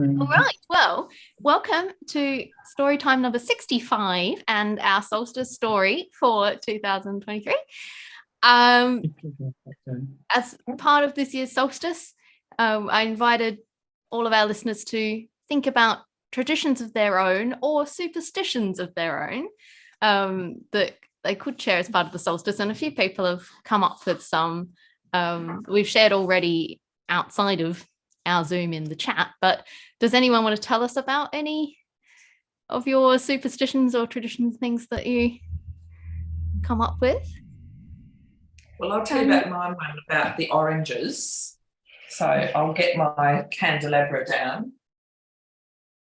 All right. Well, welcome to story time number 65 and our solstice story for 2023. As part of this year's solstice, I invited all of our listeners to think about traditions of their own or superstitions of their own that they could share as part of the solstice. And a few people have come up with some we've shared already outside of our Zoom in the chat, but does anyone want to tell us about any of your superstitions or traditions, things that you come up with? Well, I'll tell you about my one about the oranges. So I'll get my candelabra down.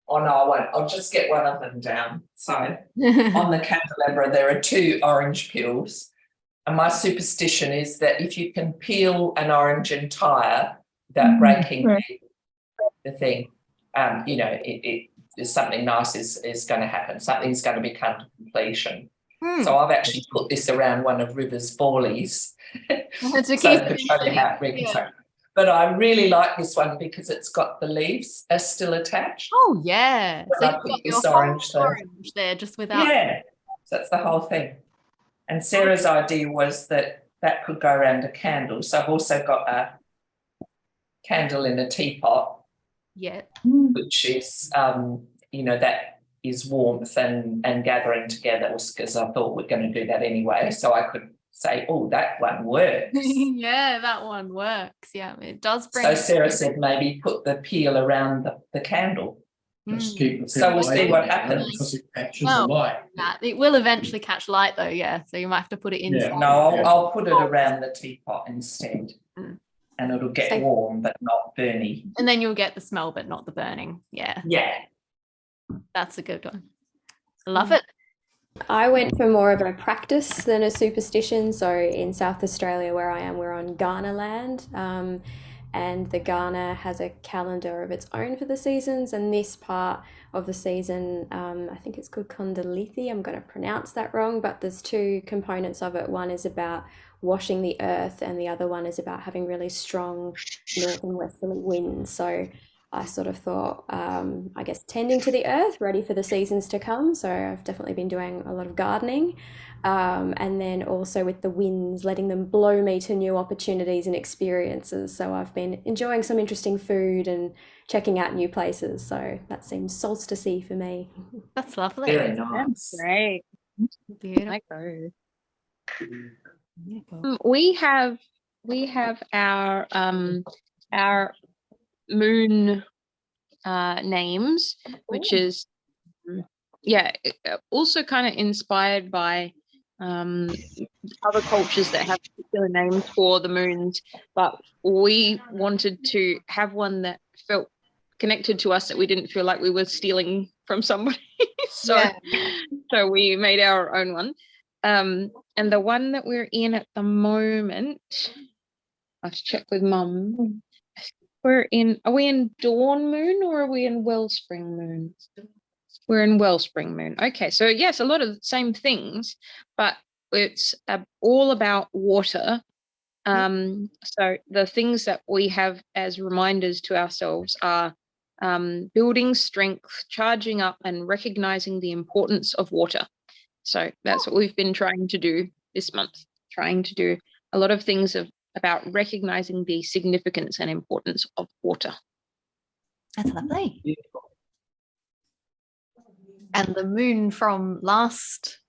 Oh, no, I won't. I'll just get one of them down. So on the candelabra, there are 2 orange peels. And my superstition is that if you can peel an orange entire without breaking the thing, it is something nice is going to happen. Something's going to become to completion. So I've actually put this around one of River's ballies so to show you how it reconstructs. But I really like this one because it's got the leaves are still attached. Oh, yeah. So I put this orange there just without. Yeah, so that's the whole thing. And Sarah's idea was that could go around a candle. So I've also got a candle in a teapot. Yeah. Which is, that is warmth and gathering together, because I thought we're going to do that anyway. So I could say, oh, that one works. Yeah, that one works. Yeah, it does bring. So Sarah said maybe put the peel around the candle. Just keep the so we'll see what happens. Because it catches the light. It will eventually catch light though, yeah. So you might have to put it in. Yeah. No, I'll put it around the teapot instead. And it'll get warm but not burny. And then you'll get the smell but not the burning. Yeah. Yeah. That's a good one. Love it. I went for more of a practice than a superstition. So in South Australia where I am, we're on Ghana land. And the Ghana has a calendar of its own for the seasons, and this part of the season, I think it's called Kondalithi. I'm going to pronounce that wrong, but there's 2 components of it. One is about washing the earth, and the other one is about having really strong north and westerly winds. So I sort of thought, I guess, tending to the earth, ready for the seasons to come. So I've definitely been doing a lot of gardening. And then also with the winds, letting them blow me to new opportunities and experiences. So I've been enjoying some interesting food and checking out new places. So that seems solstice-y for me. That's lovely. Very nice. That's great. Beautiful. We have our moon names, which is also kind of inspired by other cultures that have particular names for the moons, but we wanted to have one that felt connected to us, that we didn't feel like we were stealing from somebody. So we made our own one. And the one that we're in at the moment, I have to check with Mum. Are we in dawn moon or are we in wellspring moon? We're in wellspring moon. Okay, so yes, a lot of the same things, but it's all about water. So the things that we have as reminders to ourselves are building strength, charging up, and recognizing the importance of water. So that's what we've been trying to do this month, trying to do a lot of things about recognizing the significance and importance of water. That's lovely. Beautiful. And the moon from last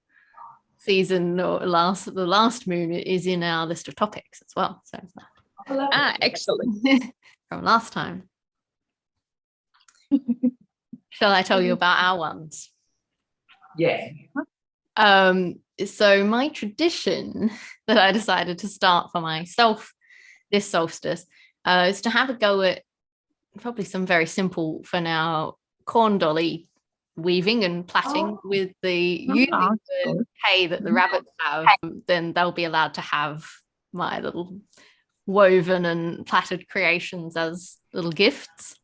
season or the last moon is in our list of topics as well. So excellent. From last time. Shall I tell you about our ones? Yeah. So my tradition that I decided to start for myself this solstice is to have a go at probably some very simple for now corn dolly weaving and plaiting with using the hay that the rabbits have. Then they'll be allowed to have my little woven and plaited creations as little gifts.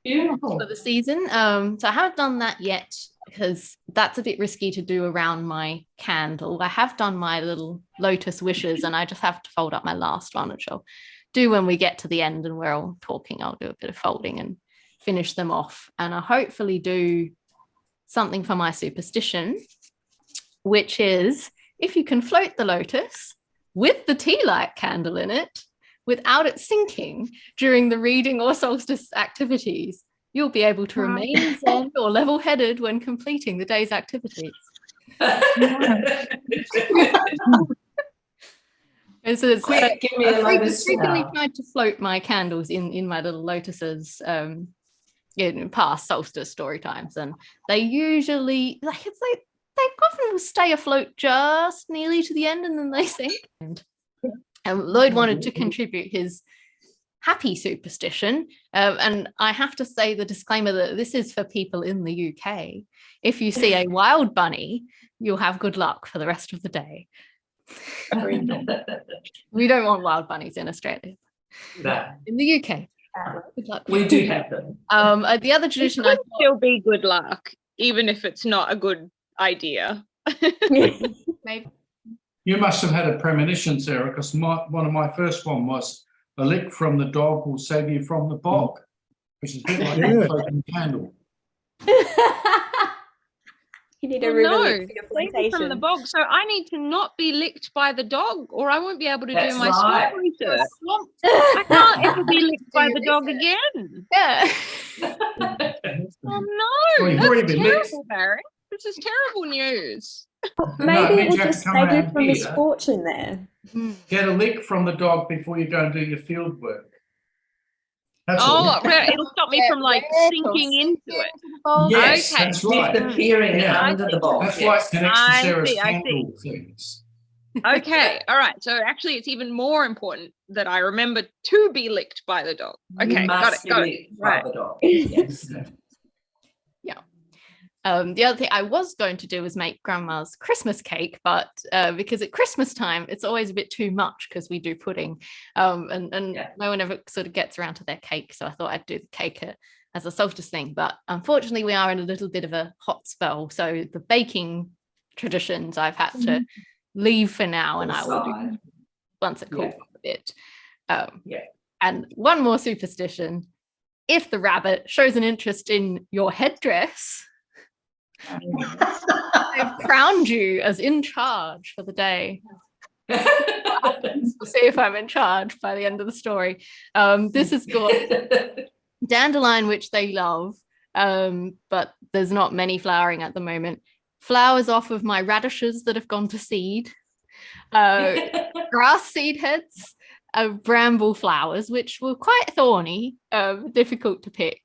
Beautiful. For the season. So I haven't done that yet because that's a bit risky to do around my candle. I have done my little lotus wishes and I just have to fold up my last one, which I'll do when we get to the end and we're all talking. I'll do a bit of folding and finish them off, and I'll hopefully do something for my superstition, which is if you can float the lotus with the tea light candle in it without it sinking during the reading or solstice activities, you'll be able to remain zen or level-headed when completing the day's activities. Quick, give me a lotus frequently now. tried to float my candles in my little lotuses in past solstice story times, and they usually they often will stay afloat just nearly to the end, and then they sink. And Lloyd wanted to contribute his happy superstition, and I have to say the disclaimer that this is for people in the UK. If you see a wild bunny, you'll have good luck for the rest of the day. We don't want wild bunnies in Australia. No. In the UK, good luck. We do have them. The other tradition I It could still be good luck, even if it's not a good idea. maybe You must have had a premonition, Sarah, because one of my first one was a lick from the dog will save you from the bog, which is a bit like a floating candle. You need a Well, river lick for your Save me from the flotation. bog. So I need to not be licked by the dog, or I won't be able to That's do my right. swamp research. I can't ever be licked by the dog again. yeah. Oh no, Well, you've that's already been licked. terrible, Barry. This is terrible news. Maybe means it will you have just to come save you around from the here. scorching there. Get a lick from the dog before you go and do your field work. That's Oh, all. right, it'll stop me from like sinking into it. Yes, Okay. that's right. Disappearing Yeah. under the bog. That's why it connects to I Sarah's see, I see. candle things. Okay, all right. So actually, it's even more important that I remember to be licked by the dog. Okay, You got must it, got be it. licked by Right. the dog. Yes. The other thing I was going to do was make grandma's Christmas cake, but because at Christmas time it's always a bit too much because we do pudding, and Yeah. no one ever sort of gets around to their cake, so I thought I'd do the cake as a solstice thing. But unfortunately we are in a little bit of a hot spell, so the baking traditions I've had to leave for now, and I will do Aside. once it cools Yeah. off a bit. Yeah. And one more superstition: if the rabbit shows an interest in your headdress, I've crowned you as in charge for the day. We'll see if I'm in charge by the end of the story. This has got dandelion, which they love, but there's not many flowering at the moment. Flowers off of my radishes that have gone to seed, grass seed heads, bramble flowers, which were quite thorny, difficult to pick,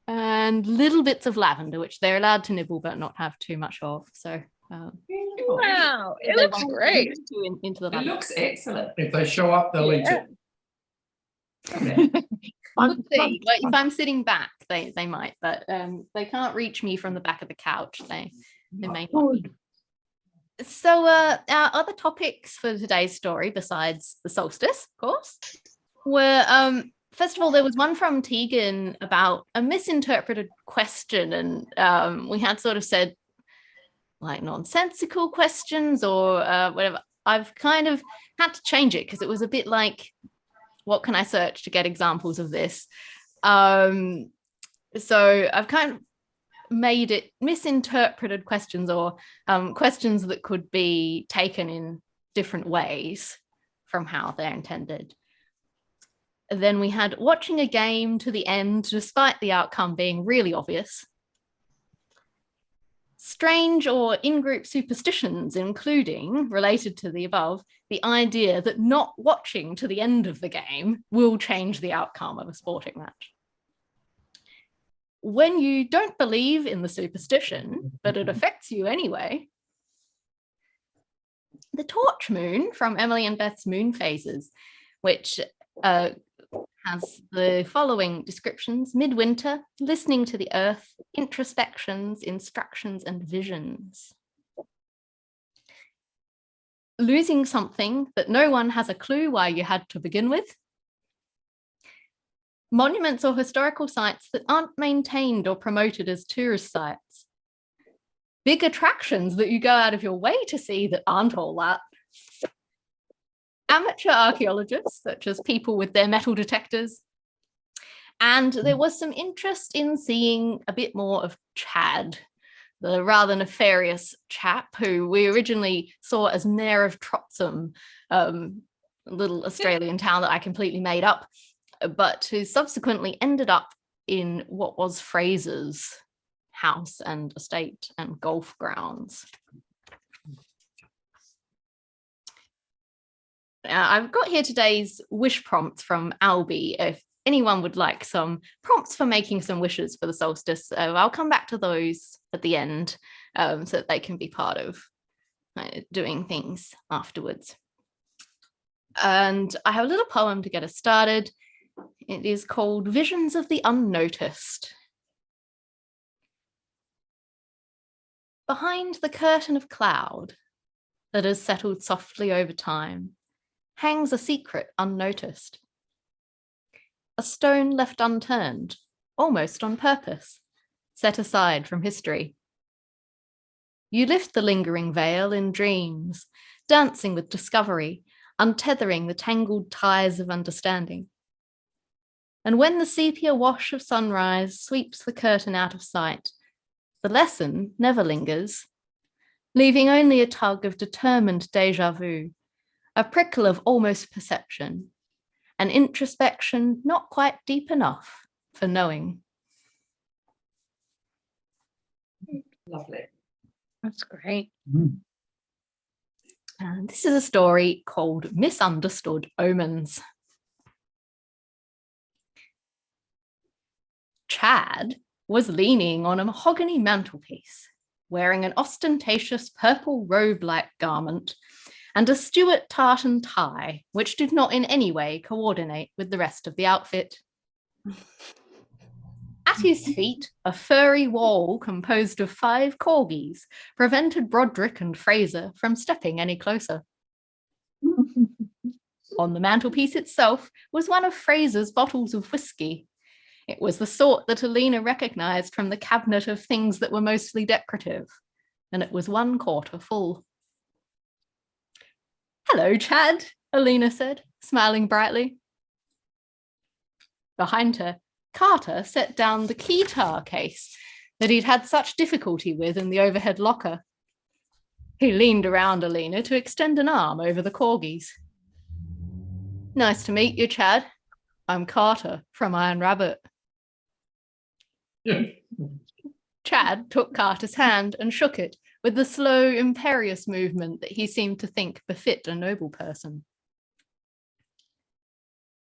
and little bits of lavender, which they're allowed to nibble but not have too much of. So Wow, it they looks want great. into the It lavender. looks excellent. If they show up, they'll eat it. We'll see. Like, if I'm sitting back, they might, but they can't reach me from the back of the couch. They may not. So our other topics for today's story, besides the solstice, of course, were first of all, there was one from Tegan about a misinterpreted question, and we had sort of said like nonsensical questions or whatever. I've kind of had to change it because it was a bit like, what can I search to get examples of this? So I've kind of made it misinterpreted questions, or questions that could be taken in different ways from how they're intended. Then we had watching a game to the end despite the outcome being really obvious. Strange or in-group superstitions, including, related to the above, the idea that not watching to the end of the game will change the outcome of a sporting match. When you don't believe in the superstition, but it affects you anyway. The torch moon from Emily and Beth's Moon Phases, which has the following descriptions: midwinter, listening to the earth, introspections, instructions, and visions. Losing something that no one has a clue why you had to begin with. Monuments or historical sites that aren't maintained or promoted as tourist sites. Big attractions that you go out of your way to see that aren't all that. Amateur archaeologists, such as people with their metal detectors. And there was some interest in seeing a bit more of Chad, the rather nefarious chap who we originally saw as Mayor of Trotsam, a little Australian town that I completely made up, but who subsequently ended up in what was Fraser's house and estate and golf grounds. I've got here today's wish prompts from Albie. If anyone would like some prompts for making some wishes for the solstice, I'll come back to those at the end so that they can be part of doing things afterwards. And I have a little poem to get us started. It is called Visions of the Unnoticed. Behind the curtain of cloud that has settled softly over time hangs a secret unnoticed. A stone left unturned, almost on purpose, set aside from history. You lift the lingering veil in dreams, dancing with discovery, untethering the tangled ties of understanding. And when the sepia wash of sunrise sweeps the curtain out of sight, the lesson never lingers, leaving only a tug of determined déjà vu, a prickle of almost perception, an introspection not quite deep enough for knowing. Lovely. That's great. And this is a story called Misunderstood Omens. Chad was leaning on a mahogany mantelpiece, wearing an ostentatious purple robe-like garment and a Stuart tartan tie, which did not in any way coordinate with the rest of the outfit. At his feet, a furry wall composed of 5 corgis prevented Broderick and Fraser from stepping any closer. On the mantelpiece itself was one of Fraser's bottles of whiskey. It was the sort that Elena recognised from the cabinet of things that were mostly decorative, and it was 1/4 full. "Hello, Chad," Elena said, smiling brightly. Behind her, Carter set down the keytar case that he'd had such difficulty with in the overhead locker. He leaned around Elena to extend an arm over the corgis. "Nice to meet you, Chad. I'm Carter from Iron Rabbit." Chad took Carter's hand and shook it with the slow, imperious movement that he seemed to think befit a noble person.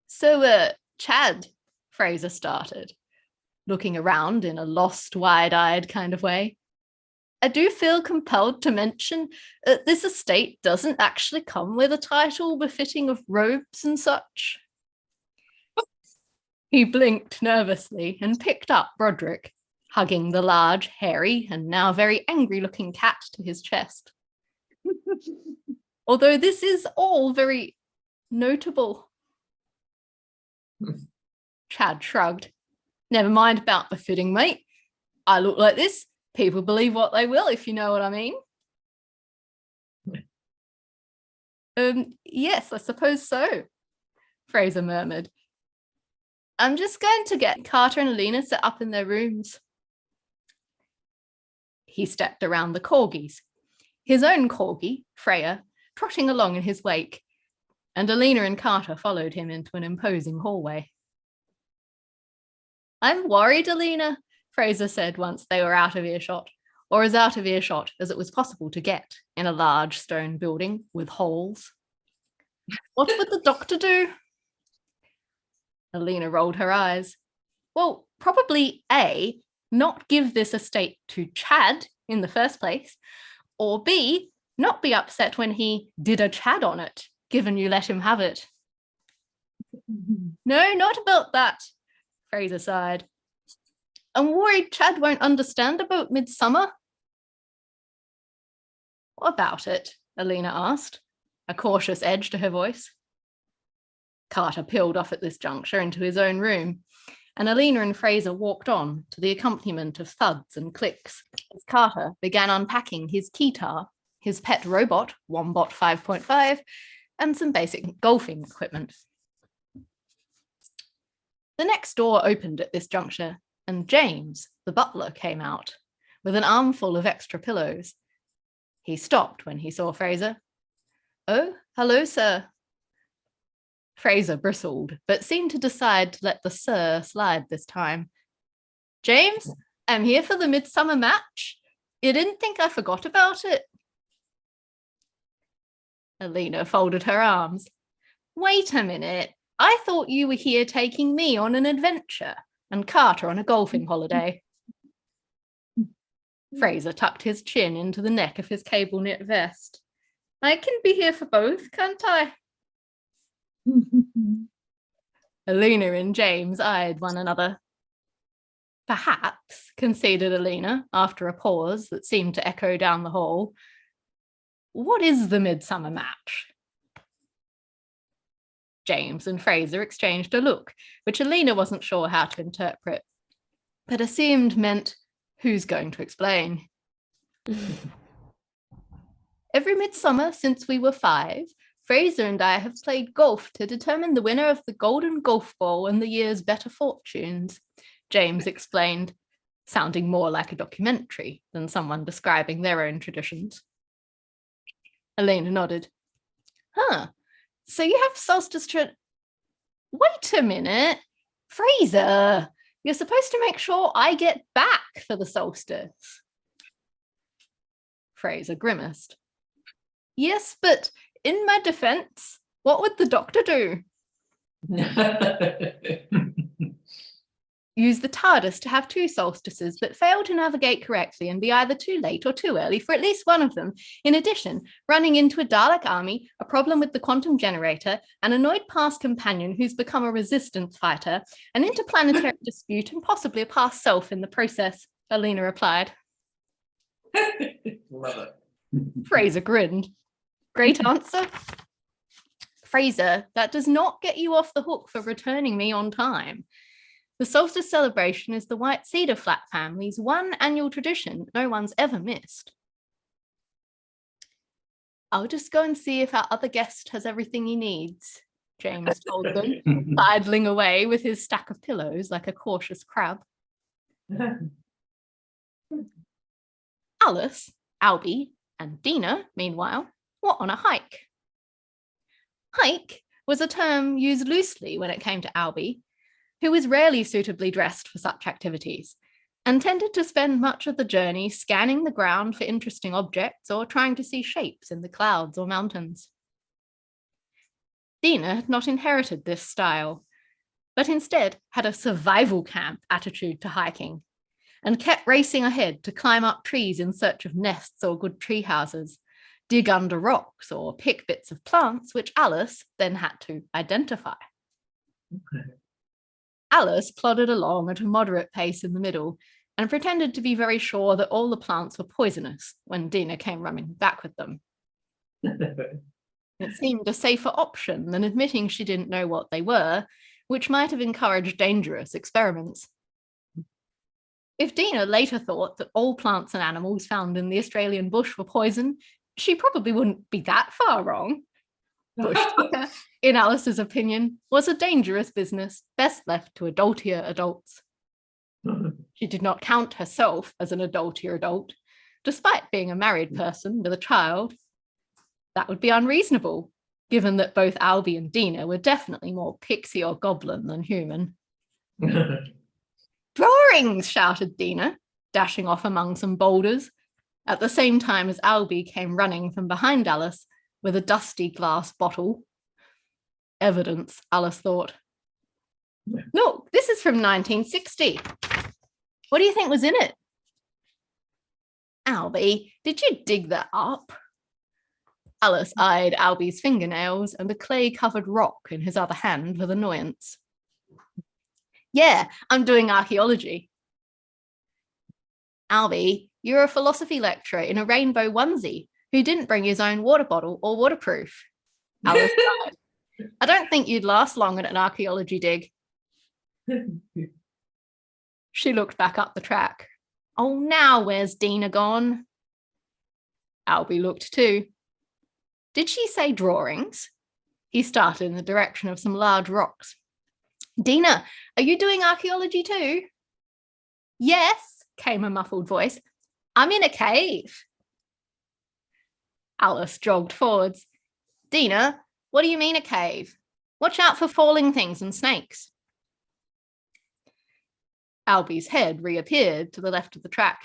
"So, Chad," Fraser started, looking around in a lost, wide-eyed kind of way, "I do feel compelled to mention that this estate doesn't actually come with a title befitting of robes and such." He blinked nervously and picked up Broderick, hugging the large, hairy, and now very angry-looking cat to his chest. "Although this is all very notable." Chad shrugged. "Never mind about befitting, mate. I look like this. People believe what they will, if you know what I mean." Yes, I suppose so," Fraser murmured. "I'm just going to get Carter and Elena set up in their rooms." He stepped around the corgis, his own corgi, Freya, trotting along in his wake, and Elena and Carter followed him into an imposing hallway. "I'm worried, Elena," Fraser said once they were out of earshot, or as out of earshot as it was possible to get in a large stone building with holes. "What would the doctor do?" Elena rolled her eyes. "Well, probably A, not give this estate to Chad in the first place, or B, not be upset when he did a Chad on it, given you let him have it." "No, not about that," Fraser sighed. "I'm worried Chad won't understand about Midsummer." "What about it?" Elena asked, a cautious edge to her voice. Carter peeled off at this juncture into his own room, and Elena and Fraser walked on to the accompaniment of thuds and clicks as Carter began unpacking his keytar, his pet robot, Wombot 5.5, and some basic golfing equipment. The next door opened at this juncture, and James, the butler, came out with an armful of extra pillows. He stopped when he saw Fraser. "Oh, hello, sir." Fraser bristled, but seemed to decide to let the sir slide this time. "James, I'm here for the Midsummer match. You didn't think I forgot about it?" Elena folded her arms. "Wait a minute. I thought you were here taking me on an adventure and Carter on a golfing holiday." Fraser tucked his chin into the neck of his cable knit vest. "I can be here for both, can't I?" Elena and James eyed one another. "Perhaps," conceded Elena after a pause that seemed to echo down the hall. "What is the Midsummer match?" James and Fraser exchanged a look, which Elena wasn't sure how to interpret, but assumed meant, who's going to explain? "Every midsummer since we were 5, Fraser and I have played golf to determine the winner of the Golden Golf Ball and the year's better fortunes," James explained, sounding more like a documentary than someone describing their own traditions. Elena nodded. "Huh, so you have solstice Wait a minute, Fraser, you're supposed to make sure I get back for the solstice." Fraser grimaced. "Yes, but in my defense, what would the doctor do?" "Use the TARDIS to have 2 solstices, but fail to navigate correctly and be either too late or too early for at least one of them. In addition, running into a Dalek army, a problem with the quantum generator, an annoyed past companion who's become a resistance fighter, an interplanetary dispute, and possibly a past self in the process," Elena replied. Love it. Fraser grinned. "Great answer." "Fraser, that does not get you off the hook for returning me on time. The solstice celebration is the White Cedar Flat family's one annual tradition no one's ever missed." "I'll just go and see if our other guest has everything he needs," James told them, sidling away with his stack of pillows like a cautious crab. Alice, Albie, and Dina, meanwhile, were on a hike. Hike was a term used loosely when it came to Albie, who was rarely suitably dressed for such activities, and tended to spend much of the journey scanning the ground for interesting objects or trying to see shapes in the clouds or mountains. Dina had not inherited this style, but instead had a survival camp attitude to hiking, and kept racing ahead to climb up trees in search of nests or good tree houses, dig under rocks, or pick bits of plants which Alice then had to identify. Okay. Alice plodded along at a moderate pace in the middle and pretended to be very sure that all the plants were poisonous when Dina came running back with them. It seemed a safer option than admitting she didn't know what they were, which might have encouraged dangerous experiments. If Dina later thought that all plants and animals found in the Australian bush were poison, she probably wouldn't be that far wrong. Bush tucker, in Alice's opinion, was a dangerous business best left to adultier adults. She did not count herself as an adultier adult, despite being a married person with a child. That would be unreasonable, given that both Albie and Dina were definitely more pixie or goblin than human. "Drawings!" shouted Dina, dashing off among some boulders, at the same time as Albie came running from behind Alice with a dusty glass bottle. Evidence, Alice thought. "Look, this is from 1960. What do you think was in it?" "Albie, did you dig that up?" Alice eyed Albie's fingernails and a clay-covered rock in his other hand with annoyance. "Yeah, I'm doing archaeology." "Albie, you're a philosophy lecturer in a rainbow onesie who didn't bring his own water bottle or waterproof." Alice sighed. "I don't think you'd last long at an archaeology dig." She looked back up the track. "Oh, now where's Dina gone?" Albie looked too. "Did she say drawings?" He started in the direction of some large rocks. Dina, are you doing archaeology too? Yes, came a muffled voice. I'm in a cave. Alice jogged forwards. Dina, what do you mean a cave? Watch out for falling things and snakes. Albie's head reappeared to the left of the track.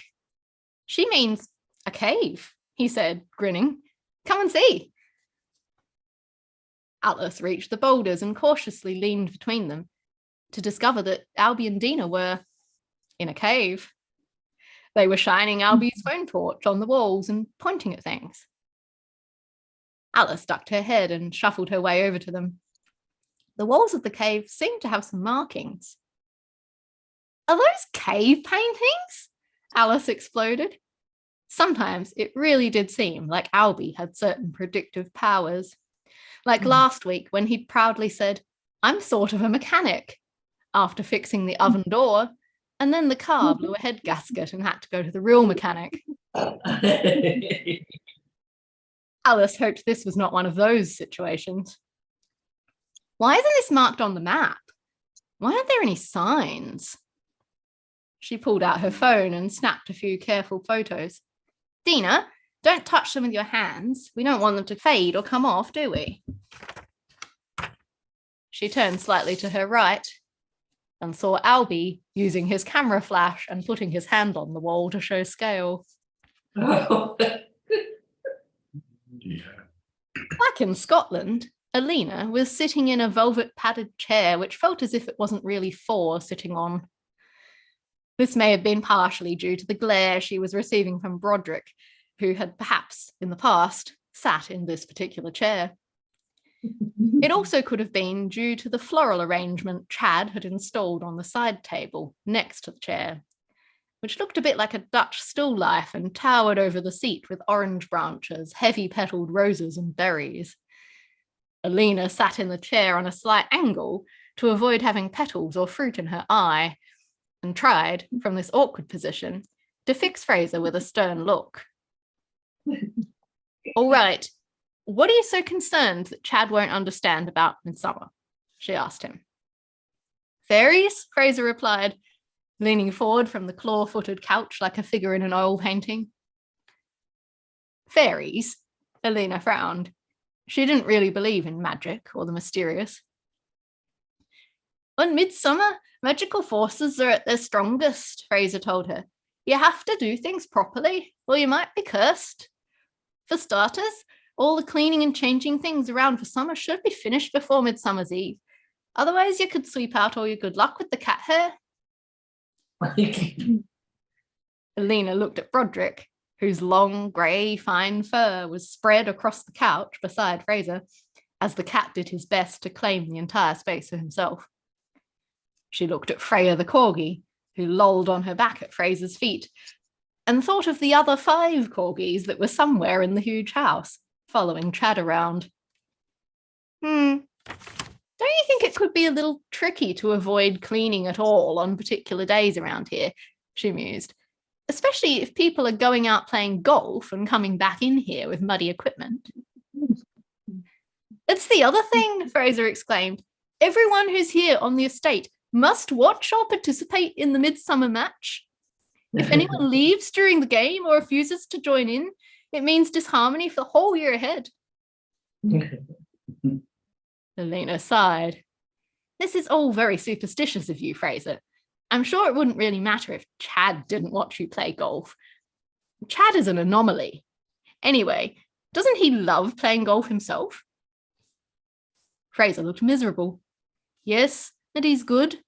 She means a cave, he said, grinning. Come and see. Alice reached the boulders and cautiously leaned between them to discover that Albie and Dina were in a cave. They were shining Albie's phone torch on the walls and pointing at things. Alice ducked her head and shuffled her way over to them. The walls of the cave seemed to have some markings. Are those cave paintings? Alice exploded. Sometimes it really did seem like Albie had certain predictive powers. Like last week when he'd proudly said, I'm sort of a mechanic, after fixing the oven door, and then the car blew a head gasket and had to go to the real mechanic. Alice hoped this was not one of those situations. Why isn't this marked on the map? Why aren't there any signs? She pulled out her phone and snapped a few careful photos. Dina, don't touch them with your hands. We don't want them to fade or come off, do we? She turned slightly to her right and saw Albie using his camera flash and putting his hand on the wall to show scale. Oh. Yeah. Back in Scotland, Elena was sitting in a velvet padded chair which felt as if it wasn't really for sitting on. This may have been partially due to the glare she was receiving from Broderick, who had perhaps in the past sat in this particular chair. It also could have been due to the floral arrangement Chad had installed on the side table next to the chair, which looked a bit like a Dutch still life and towered over the seat with orange branches, heavy-petalled roses and berries. Elena sat in the chair on a slight angle to avoid having petals or fruit in her eye, and tried, from this awkward position, to fix Fraser with a stern look. All right, what are you so concerned that Chad won't understand about Midsummer? She asked him. Fairies, Fraser replied, leaning forward from the claw-footed couch like a figure in an oil painting. Fairies? Elena frowned. She didn't really believe in magic or the mysterious. On Midsummer, magical forces are at their strongest, Fraser told her. You have to do things properly, or you might be cursed. For starters, all the cleaning and changing things around for summer should be finished before Midsummer's Eve. Otherwise, you could sweep out all your good luck with the cat hair. Elena looked at Broderick, whose long, grey, fine fur was spread across the couch beside Fraser, as the cat did his best to claim the entire space for himself. She looked at Freya the corgi, who lolled on her back at Fraser's feet, and thought of the other 5 corgis that were somewhere in the huge house, following Chad around. Don't you think it could be a little tricky to avoid cleaning at all on particular days around here? She mused, especially if people are going out playing golf and coming back in here with muddy equipment. It's the other thing, Fraser exclaimed. Everyone who's here on the estate must watch or participate in the Midsummer match. If anyone leaves during the game or refuses to join in, it means disharmony for the whole year ahead. Elena sighed. This is all very superstitious of you, Fraser. I'm sure it wouldn't really matter if Chad didn't watch you play golf. Chad is an anomaly. Anyway, doesn't he love playing golf himself? Fraser looked miserable. Yes, and he's good.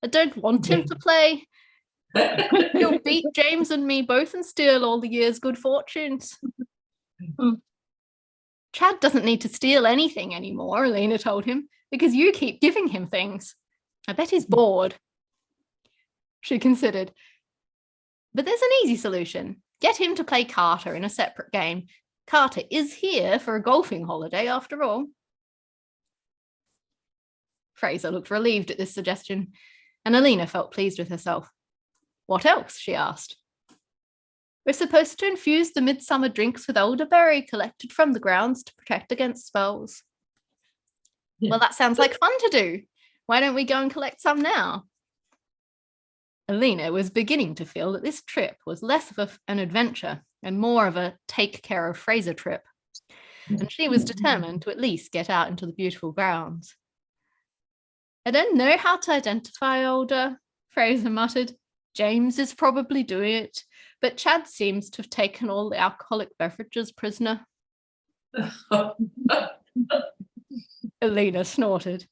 I don't want him to play. He'll beat James and me both and steal all the year's good fortunes. Chad doesn't need to steal anything anymore, Elena told him, because you keep giving him things. I bet he's bored. She considered. But there's an easy solution. Get him to play Carter in a separate game. Carter is here for a golfing holiday after all. Fraser looked relieved at this suggestion, and Elena felt pleased with herself. What else? She asked. We're supposed to infuse the midsummer drinks with elderberry collected from the grounds to protect against spells. Well, that sounds like fun to do. Why don't we go and collect some now? Elena was beginning to feel that this trip was less of an adventure and more of a take care of Fraser trip. And she was determined to at least get out into the beautiful grounds. I don't know how to identify older, Fraser muttered. James is probably doing it, but Chad seems to have taken all the alcoholic beverages prisoner. Elena snorted.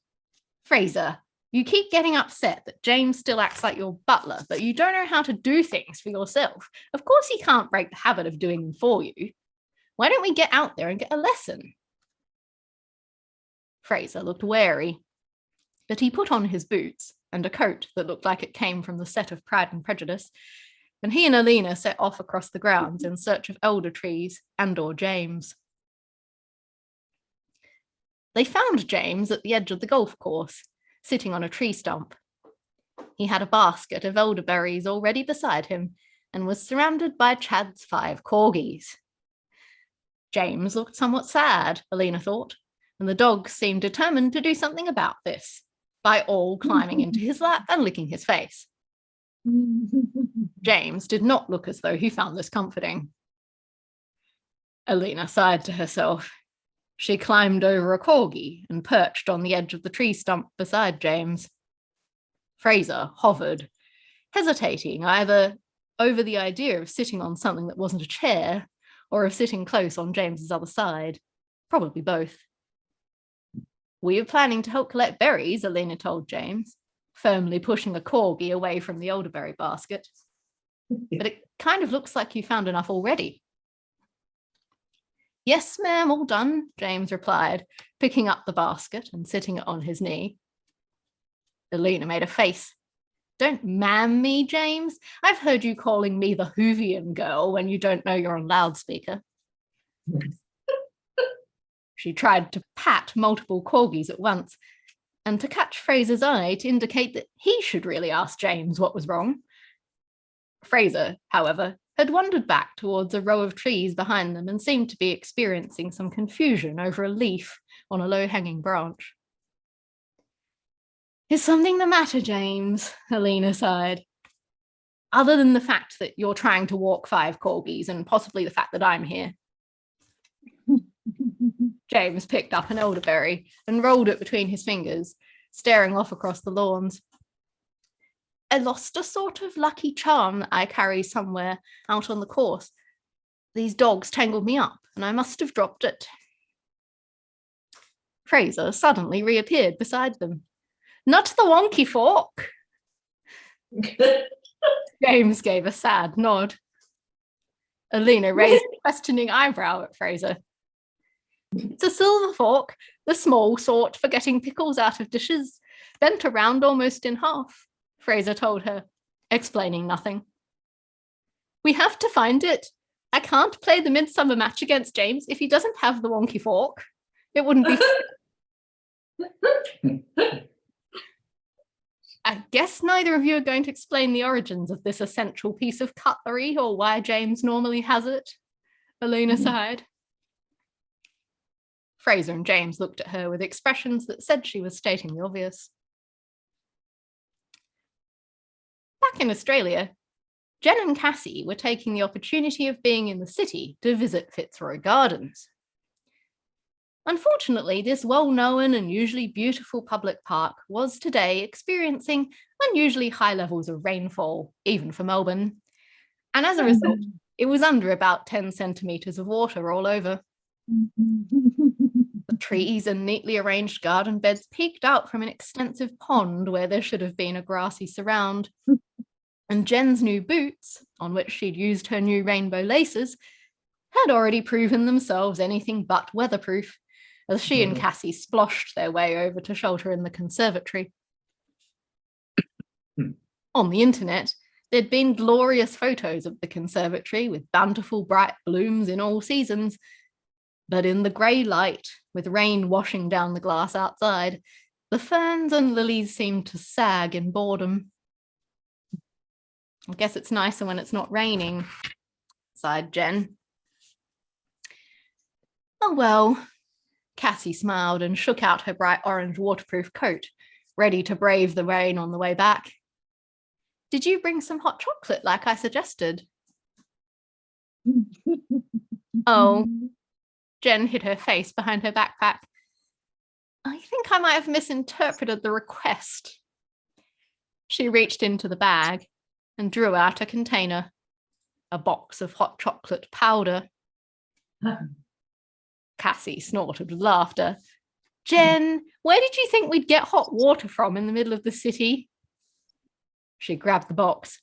Fraser, you keep getting upset that James still acts like your butler, but you don't know how to do things for yourself. Of course he can't break the habit of doing them for you. Why don't we get out there and get a lesson? Fraser looked wary, but he put on his boots and a coat that looked like it came from the set of Pride and Prejudice, and he and Elena set off across the grounds in search of elder trees and/or James. They found James at the edge of the golf course, sitting on a tree stump. He had a basket of elderberries already beside him and was surrounded by Chad's 5 corgis. James looked somewhat sad, Elena thought, and the dogs seemed determined to do something about this, by all climbing into his lap and licking his face. James did not look as though he found this comforting. Elena sighed to herself. She climbed over a corgi and perched on the edge of the tree stump beside James. Fraser hovered, hesitating either over the idea of sitting on something that wasn't a chair or of sitting close on James's other side. Probably both. We were planning to help collect berries, Elena told James, firmly pushing a corgi away from the elderberry basket. But it kind of looks like you found enough already. Yes, ma'am, all done, James replied, picking up the basket and sitting it on his knee. Elena made a face. Don't ma'am me, James. I've heard you calling me the Hoovian girl when you don't know you're on loudspeaker. She tried to pat multiple corgis at once and to catch Fraser's eye to indicate that he should really ask James what was wrong. Fraser, however, had wandered back towards a row of trees behind them and seemed to be experiencing some confusion over a leaf on a low-hanging branch. Is something the matter, James? Elena sighed. Other than the fact that you're trying to walk 5 corgis and possibly the fact that I'm here. James picked up an elderberry and rolled it between his fingers, staring off across the lawns. I lost a sort of lucky charm that I carry somewhere out on the course. These dogs tangled me up, and I must have dropped it. Fraser suddenly reappeared beside them. Not the wonky fork. James gave a sad nod. Elena raised a questioning eyebrow at Fraser. It's a silver fork, the small sort for getting pickles out of dishes, bent around almost in half, Fraser told her, explaining nothing. We have to find it. I can't play the Midsummer match against James if he doesn't have the wonky fork. It wouldn't be I guess neither of you are going to explain the origins of this essential piece of cutlery or why James normally has it, Elena sighed. Fraser and James looked at her with expressions that said she was stating the obvious. Back in Australia, Jen and Cassie were taking the opportunity of being in the city to visit Fitzroy Gardens. Unfortunately, this well-known and usually beautiful public park was today experiencing unusually high levels of rainfall, even for Melbourne. And as a result, it was under about 10 centimetres of water all over. The trees and neatly arranged garden beds peeked out from an extensive pond where there should have been a grassy surround. And Jen's new boots, on which she'd used her new rainbow laces, had already proven themselves anything but weatherproof, as she and Cassie sploshed their way over to shelter in the conservatory. On the internet, there'd been glorious photos of the conservatory with bountiful bright blooms in all seasons, but in the grey light, with rain washing down the glass outside, the ferns and lilies seemed to sag in boredom. I guess it's nicer when it's not raining, sighed Jen. Oh well, Cassie smiled and shook out her bright orange waterproof coat, ready to brave the rain on the way back. Did you bring some hot chocolate like I suggested? Oh, Jen hid her face behind her backpack. I think I might have misinterpreted the request. She reached into the bag and drew out a container, a box of hot chocolate powder. Cassie snorted with laughter. Jen, where did you think we'd get hot water from in the middle of the city? She grabbed the box.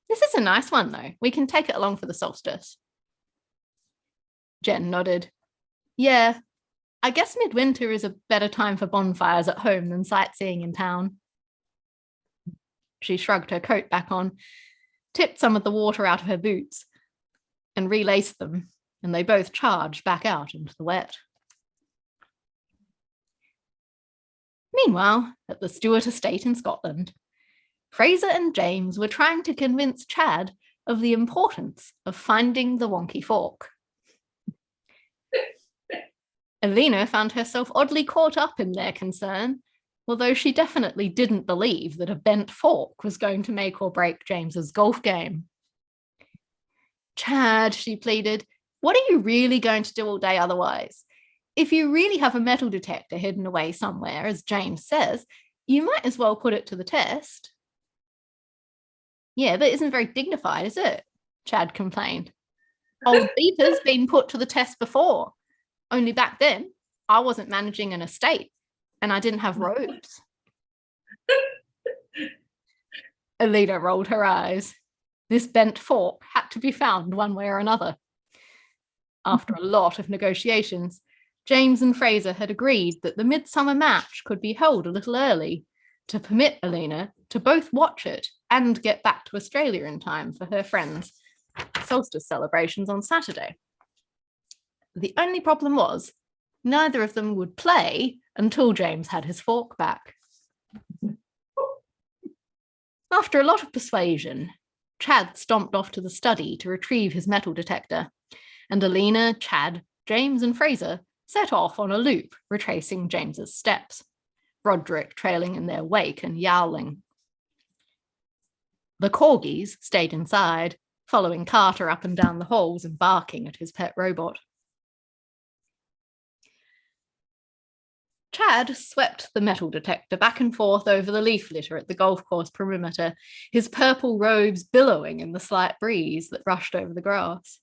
This is a nice one, though. We can take it along for the solstice. Jen nodded. Yeah, I guess midwinter is a better time for bonfires at home than sightseeing in town. She shrugged her coat back on, tipped some of the water out of her boots, and relaced them, and they both charged back out into the wet. Meanwhile, at the Stewart estate in Scotland, Fraser and James were trying to convince Chad of the importance of finding the wonky fork. Elena found herself oddly caught up in their concern, although she definitely didn't believe that a bent fork was going to make or break James's golf game. Chad, she pleaded, what are you really going to do all day otherwise? If you really have a metal detector hidden away somewhere, as James says, you might as well put it to the test. Yeah, but it isn't very dignified, is it? Chad complained. Old Beaver's been put to the test before. Only back then, I wasn't managing an estate and I didn't have robes. Elena rolled her eyes. This bent fork had to be found one way or another. After a lot of negotiations, James and Fraser had agreed that the Midsummer match could be held a little early to permit Elena to both watch it and get back to Australia in time for her friends' solstice celebrations on Saturday. The only problem was neither of them would play until James had his fork back. After a lot of persuasion, Chad stomped off to the study to retrieve his metal detector, and Elena, Chad, James and Fraser set off on a loop retracing James's steps, Roderick trailing in their wake and yowling. The corgis stayed inside, following Carter up and down the halls and barking at his pet robot. Chad swept the metal detector back and forth over the leaf litter at the golf course perimeter, his purple robes billowing in the slight breeze that rushed over the grass.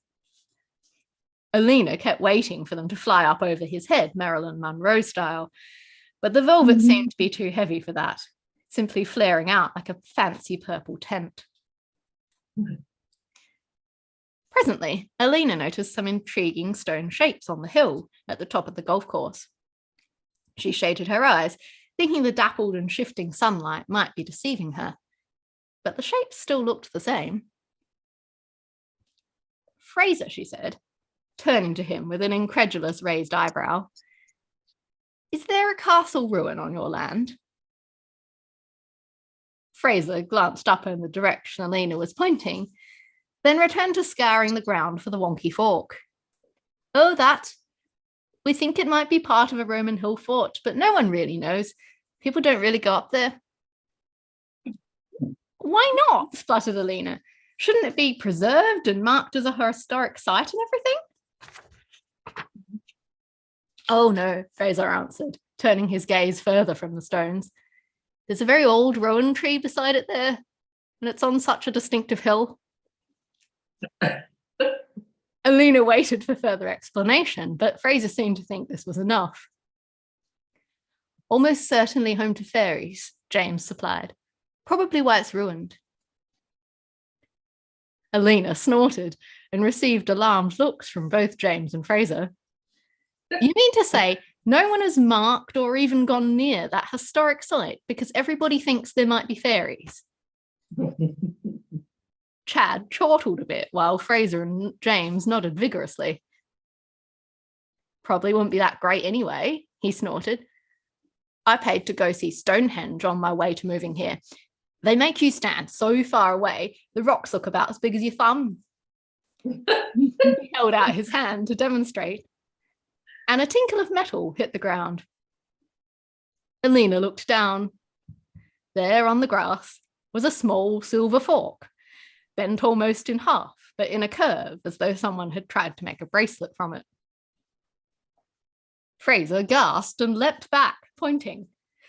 Elena kept waiting for them to fly up over his head, Marilyn Monroe style, but the velvet seemed to be too heavy for that, simply flaring out like a fancy purple tent. Presently, Elena noticed some intriguing stone shapes on the hill at the top of the golf course. She shaded her eyes, thinking the dappled and shifting sunlight might be deceiving her, but the shapes still looked the same. Fraser, she said, turning to him with an incredulous raised eyebrow, is there a castle ruin on your land? Fraser glanced up in the direction Elena was pointing, then returned to scouring the ground for the wonky fork. Oh, that. We think it might be part of a Roman hill fort, but no one really knows. People don't really go up there. Why not? Spluttered Elena. Shouldn't it be preserved and marked as a historic site and everything? Oh no, Fraser answered, turning his gaze further from the stones. There's a very old rowan tree beside it there, and it's on such a distinctive hill. Elena waited for further explanation, but Fraser seemed to think this was enough. Almost certainly home to fairies, James supplied. Probably why it's ruined. Elena snorted and received alarmed looks from both James and Fraser. You mean to say no one has marked or even gone near that historic site because everybody thinks there might be fairies? Chad chortled a bit while Fraser and James nodded vigorously. Probably wouldn't be that great anyway, he snorted. I paid to go see Stonehenge on my way to moving here. They make you stand so far away, the rocks look about as big as your thumb. He held out his hand to demonstrate, and a tinkle of metal hit the ground. Elena looked down. there on the grass was a small silver fork, bent almost in half, but in a curve, as though someone had tried to make a bracelet from it. Fraser gasped and leapt back, pointing.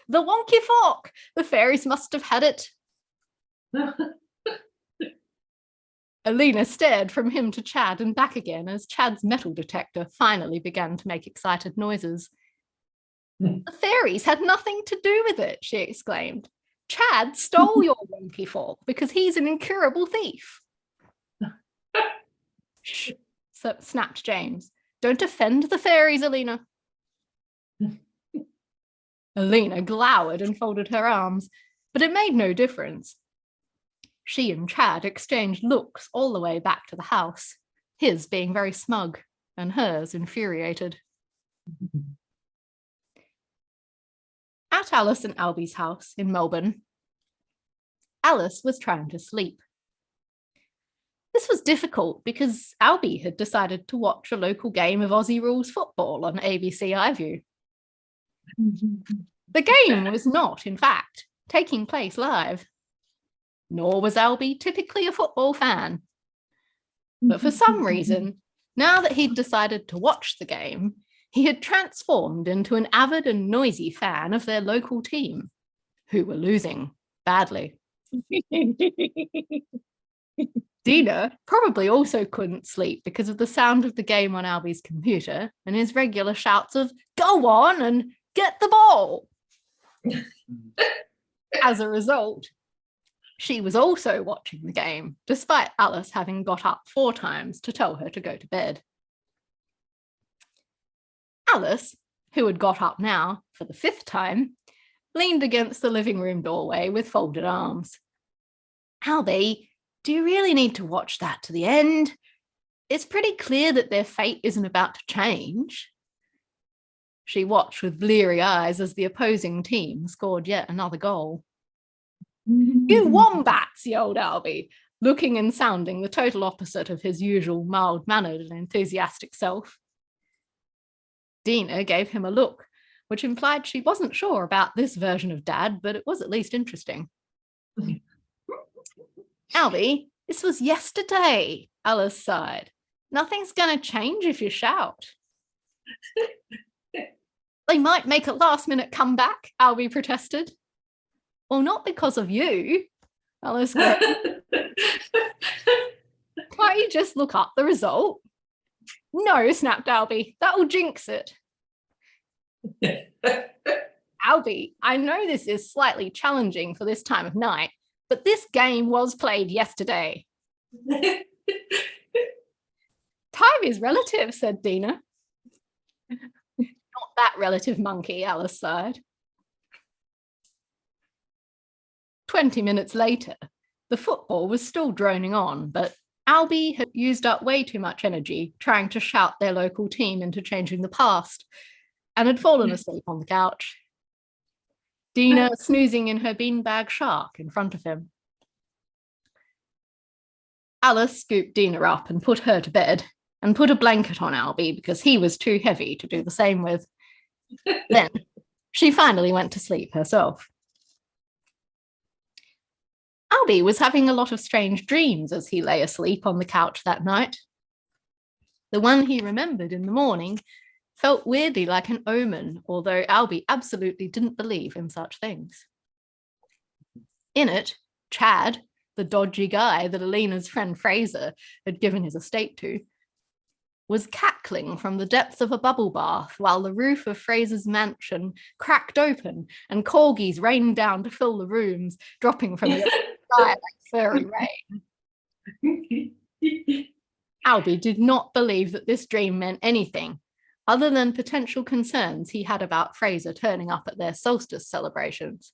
The wonky fork! The fairies must have had it. Elena stared from him to Chad and back again as Chad's metal detector finally began to make excited noises. The fairies had nothing to do with it, she exclaimed. Chad stole your wonky fork because he's an incurable thief. Shh, snapped James. Don't offend the fairies, Elena. Elena glowered and folded her arms, but it made no difference. She and Chad exchanged looks all the way back to the house, his being very smug and hers infuriated. At Alice and Albie's house in Melbourne, Alice was trying to sleep. This was difficult because Albie had decided to watch a local game of Aussie rules football on ABC iView. The game was not, in fact, taking place live. Nor was Albie typically a football fan. But for some reason, now that he'd decided to watch the game, he had transformed into an avid and noisy fan of their local team, who were losing badly. Dina probably also couldn't sleep because of the sound of the game on Albie's computer and his regular shouts of, "Go on and get the ball!" As a result, she was also watching the game, despite Alice having got up 4 times to tell her to go to bed. Alice, who had got up now for the 5th time, leaned against the living room doorway with folded arms. Albie, do you really need to watch that to the end? It's pretty clear that their fate isn't about to change. She watched with bleary eyes as the opposing team scored yet another goal. You wombats, yelled Albie, looking and sounding the total opposite of his usual mild-mannered and enthusiastic self. Dina gave him a look, which implied she wasn't sure about this version of Dad, but it was at least interesting. Albie, this was yesterday, Alice sighed. Nothing's going to change if you shout. They might make a last-minute comeback, Albie protested. Well, not because of you, Alice groaned. Can't you just look up the result? No, snapped Albie. That will jinx it. Albie, I know this is slightly challenging for this time of night, but this game was played yesterday. Time is relative, said Dina. Not that relative, monkey, Alice sighed. 20 minutes later, the football was still droning on, but Albie had used up way too much energy trying to shout their local team into changing the past and had fallen asleep on the couch. Dina snoozing in her beanbag shark in front of him. Alice scooped Dina up and put her to bed and put a blanket on Albie because he was too heavy to do the same with. Then she finally went to sleep herself. Albie was having a lot of strange dreams as he lay asleep on the couch that night. The one he remembered in the morning felt weirdly like an omen, although Albie absolutely didn't believe in such things. In it, Chad, the dodgy guy that Elena's friend Fraser had given his estate to, was cackling from the depths of a bubble bath while the roof of Fraser's mansion cracked open and corgis rained down to fill the rooms, dropping from the sky like furry rain. Albie did not believe that this dream meant anything other than potential concerns he had about Fraser turning up at their solstice celebrations.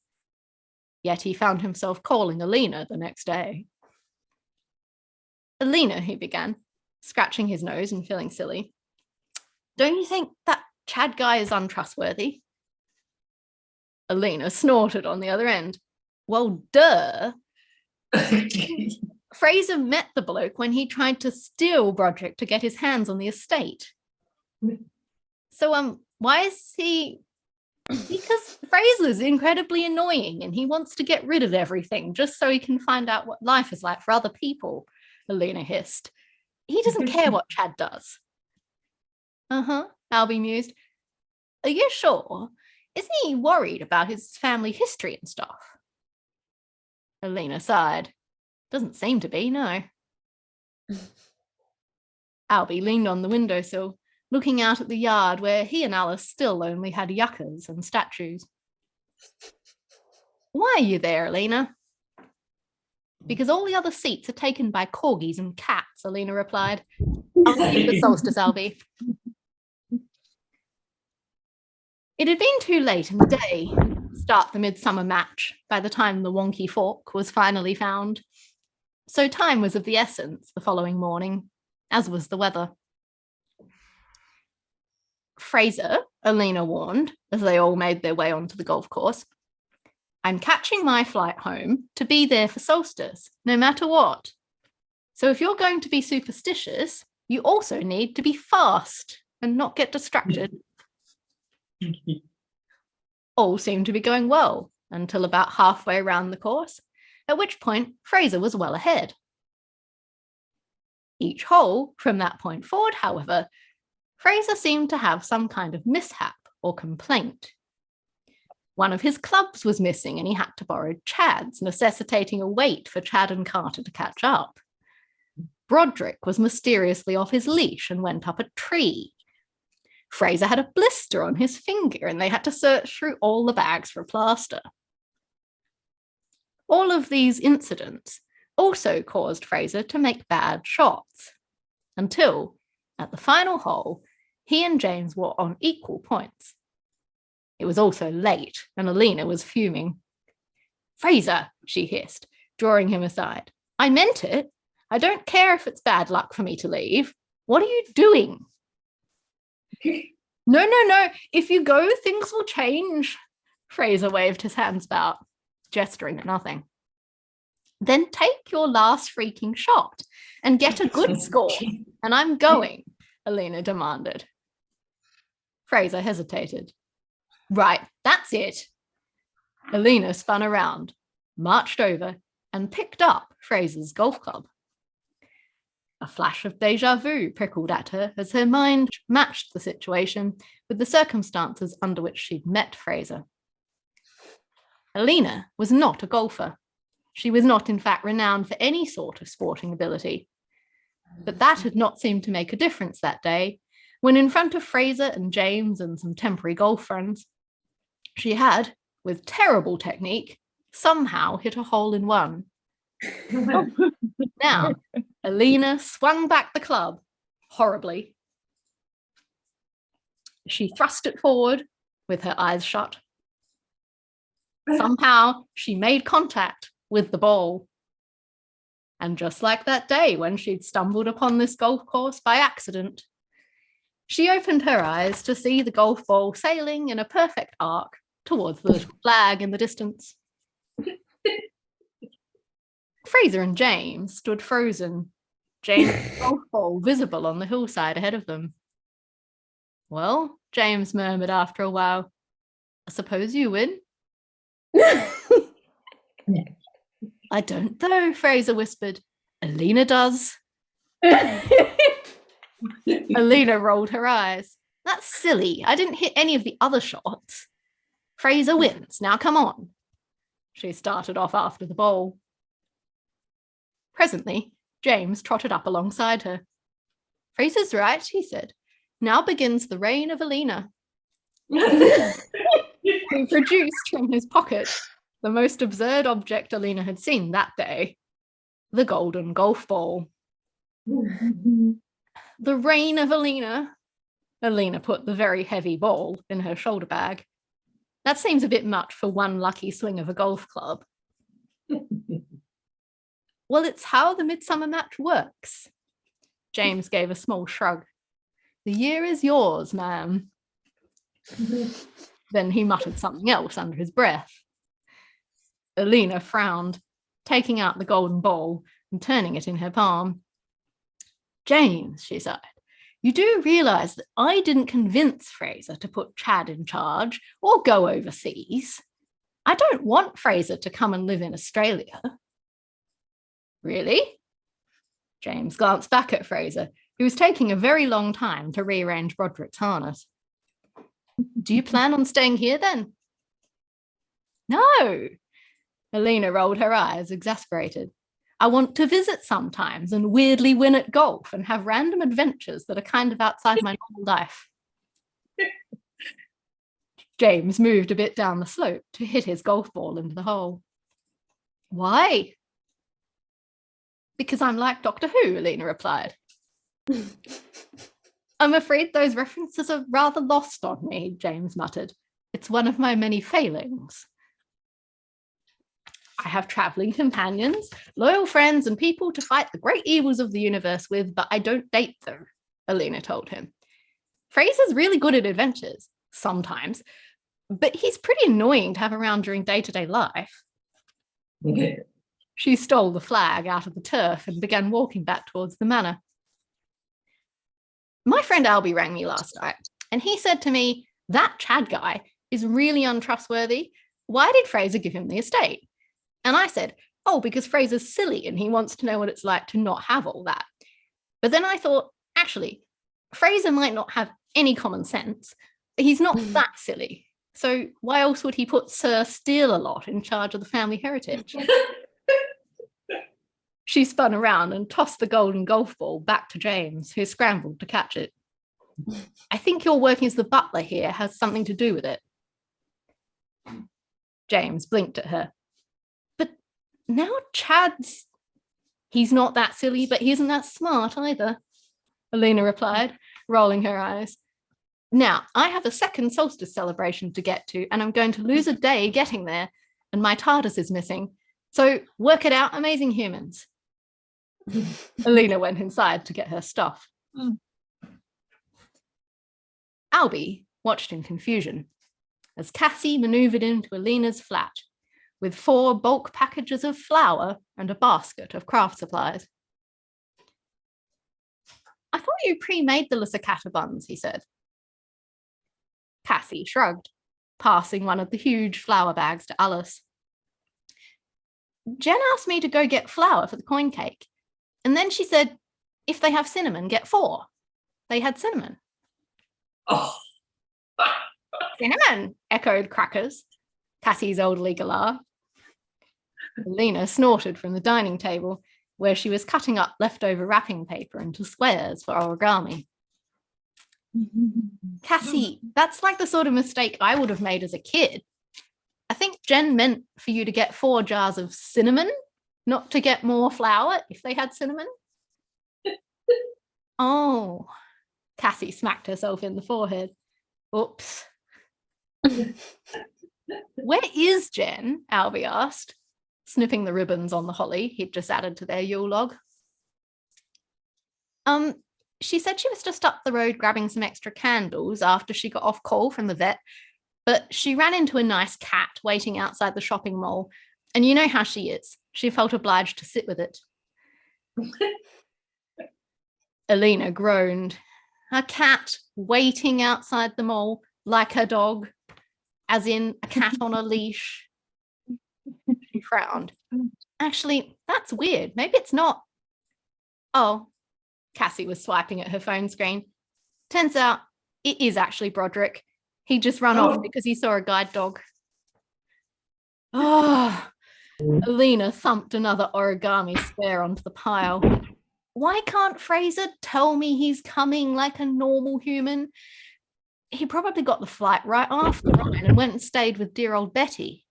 Yet he found himself calling Elena the next day. Elena, he began, scratching his nose and feeling silly. Don't you think that Chad guy is untrustworthy? Elena snorted on the other end. Well, duh. Fraser met the bloke when he tried to steal Broderick to get his hands on the estate. So, why is he... Because Fraser's incredibly annoying and he wants to get rid of everything just so he can find out what life is like for other people, Elena hissed. He doesn't care what Chad does. Albie mused. Are you sure? Isn't he worried about his family history and stuff? Elena sighed. Doesn't seem to be, no. Albie leaned on the windowsill, looking out at the yard where he and Alice still only had yuccas and statues. Why are you there, Elena? Because all the other seats are taken by corgis and cats, Elena replied. I'll see you for Solstice, Albie. It had been too late in the day to start the Midsummer match by the time the wonky fork was finally found. So time was of the essence the following morning, as was the weather. Fraser, Elena warned, as they all made their way onto the golf course, I'm catching my flight home to be there for Solstice, no matter what. So if you're going to be superstitious, you also need to be fast and not get distracted. All seemed to be going well until about halfway around the course, at which point Fraser was well ahead. Each hole from that point forward, however, Fraser seemed to have some kind of mishap or complaint. One of his clubs was missing and he had to borrow Chad's, necessitating a wait for Chad and Carter to catch up. Broderick was mysteriously off his leash and went up a tree. Fraser had a blister on his finger and they had to search through all the bags for a plaster. All of these incidents also caused Fraser to make bad shots, until, at the final hole, he and James were on equal points. It was also late, and Elena was fuming. Fraser, she hissed, drawing him aside. I meant it. I don't care if it's bad luck for me to leave. What are you doing? No. If you go, things will change. Fraser waved his hands about, gesturing at nothing. Then take your last freaking shot and get a good score. And I'm going, Elena demanded. Fraser hesitated. Right, that's it. Elena spun around, marched over, and picked up Fraser's golf club. A flash of déjà vu prickled at her as her mind matched the situation with the circumstances under which she'd met Fraser. Elena was not a golfer. She was not, in fact, renowned for any sort of sporting ability. But that had not seemed to make a difference that day, when in front of Fraser and James and some temporary golf friends, she had, with terrible technique, somehow hit a hole in one. Now, Elena swung back the club, horribly. She thrust it forward with her eyes shut. Somehow, she made contact with the ball. And just like that day when she'd stumbled upon this golf course by accident, she opened her eyes to see the golf ball sailing in a perfect arc towards the little flag in the distance. Fraser and James stood frozen, James' golf ball visible on the hillside ahead of them. Well, James murmured after a while, I suppose you win. I don't though, Fraser whispered. Elena does. Elena rolled her eyes. That's silly. I didn't hit any of the other shots. Fraser wins. Now come on. She started off after the ball. Presently, James trotted up alongside her. Fraser's right, he said. Now begins the reign of Elena. He produced from his pocket the most absurd object Elena had seen that day, the golden golf ball. The reign of Elena. Elena put the very heavy ball in her shoulder bag. That seems a bit much for one lucky swing of a golf club. Well, it's how the Midsummer match works. James gave a small shrug. The year is yours, ma'am. Then he muttered something else under his breath. Elena frowned, taking out the golden ball and turning it in her palm. James, she sighed, You do realise that I didn't convince Fraser to put Chad in charge or go overseas. I don't want Fraser to come and live in Australia. Really? James glanced back at Fraser, who was taking a very long time to rearrange Broderick's harness. Do you plan on staying here then? No. Elena rolled her eyes, exasperated. I want to visit sometimes and weirdly win at golf and have random adventures that are kind of outside my normal life. James moved a bit down the slope to hit his golf ball into the hole. Why? Because I'm like Doctor Who, Elena replied. I'm afraid those references are rather lost on me, James muttered. It's one of my many failings. I have travelling companions, loyal friends, and people to fight the great evils of the universe with, but I don't date them, Elena told him. Fraser's really good at adventures, sometimes, but he's pretty annoying to have around during day-to-day life. Yeah. She stole the flag out of the turf and began walking back towards the manor. My friend Albie rang me last night, and he said to me, that Chad guy is really untrustworthy. Why did Fraser give him the estate? And I said, oh, because Fraser's silly and he wants to know what it's like to not have all that. But then I thought, actually, Fraser might not have any common sense, but he's not that silly. So why else would he put Sir Steal-a-Lot in charge of the family heritage? She spun around and tossed the golden golf ball back to James, who scrambled to catch it. I think your working as the butler here has something to do with it. James blinked at her. But now he's not that silly, but he isn't that smart either, Elena replied, rolling her eyes. Now, I have a second solstice celebration to get to, and I'm going to lose a day getting there, and my TARDIS is missing. So work it out, amazing humans. Elena went inside to get her stuff. Albie watched in confusion as Cassie manoeuvred into Elena's flat with 4 bulk packages of flour and a basket of craft supplies. I thought you pre-made the lasagna buns, he said. Cassie shrugged, passing one of the huge flour bags to Alice. Jen asked me to go get flour for the coin cake, and then she said, if they have cinnamon, get 4. They had cinnamon. Oh. Cinnamon, echoed Crackers, Cassie's old galah. Elena snorted from the dining table, where she was cutting up leftover wrapping paper into squares for origami. Cassie, that's like the sort of mistake I would have made as a kid. I think Jen meant for you to get 4 jars of cinnamon, not to get more flour if they had cinnamon. Oh, Cassie smacked herself in the forehead. Oops. Where is Jen? Albie asked, snipping the ribbons on the holly he'd just added to their Yule log. She said she was just up the road grabbing some extra candles after she got off call from the vet, but she ran into a nice cat waiting outside the shopping mall, and you know how she is. She felt obliged to sit with it. Elena groaned. A cat waiting outside the mall like her dog, as in a cat on a leash. She frowned. Actually, that's weird. Maybe it's not. Oh, Cassie was swiping at her phone screen. Turns out it is actually Broderick. He just ran off because he saw a guide dog. Oh, Elena thumped another origami square onto the pile. Why can't Fraser tell me he's coming like a normal human? He probably got the flight right after mine and went and stayed with dear old Betty.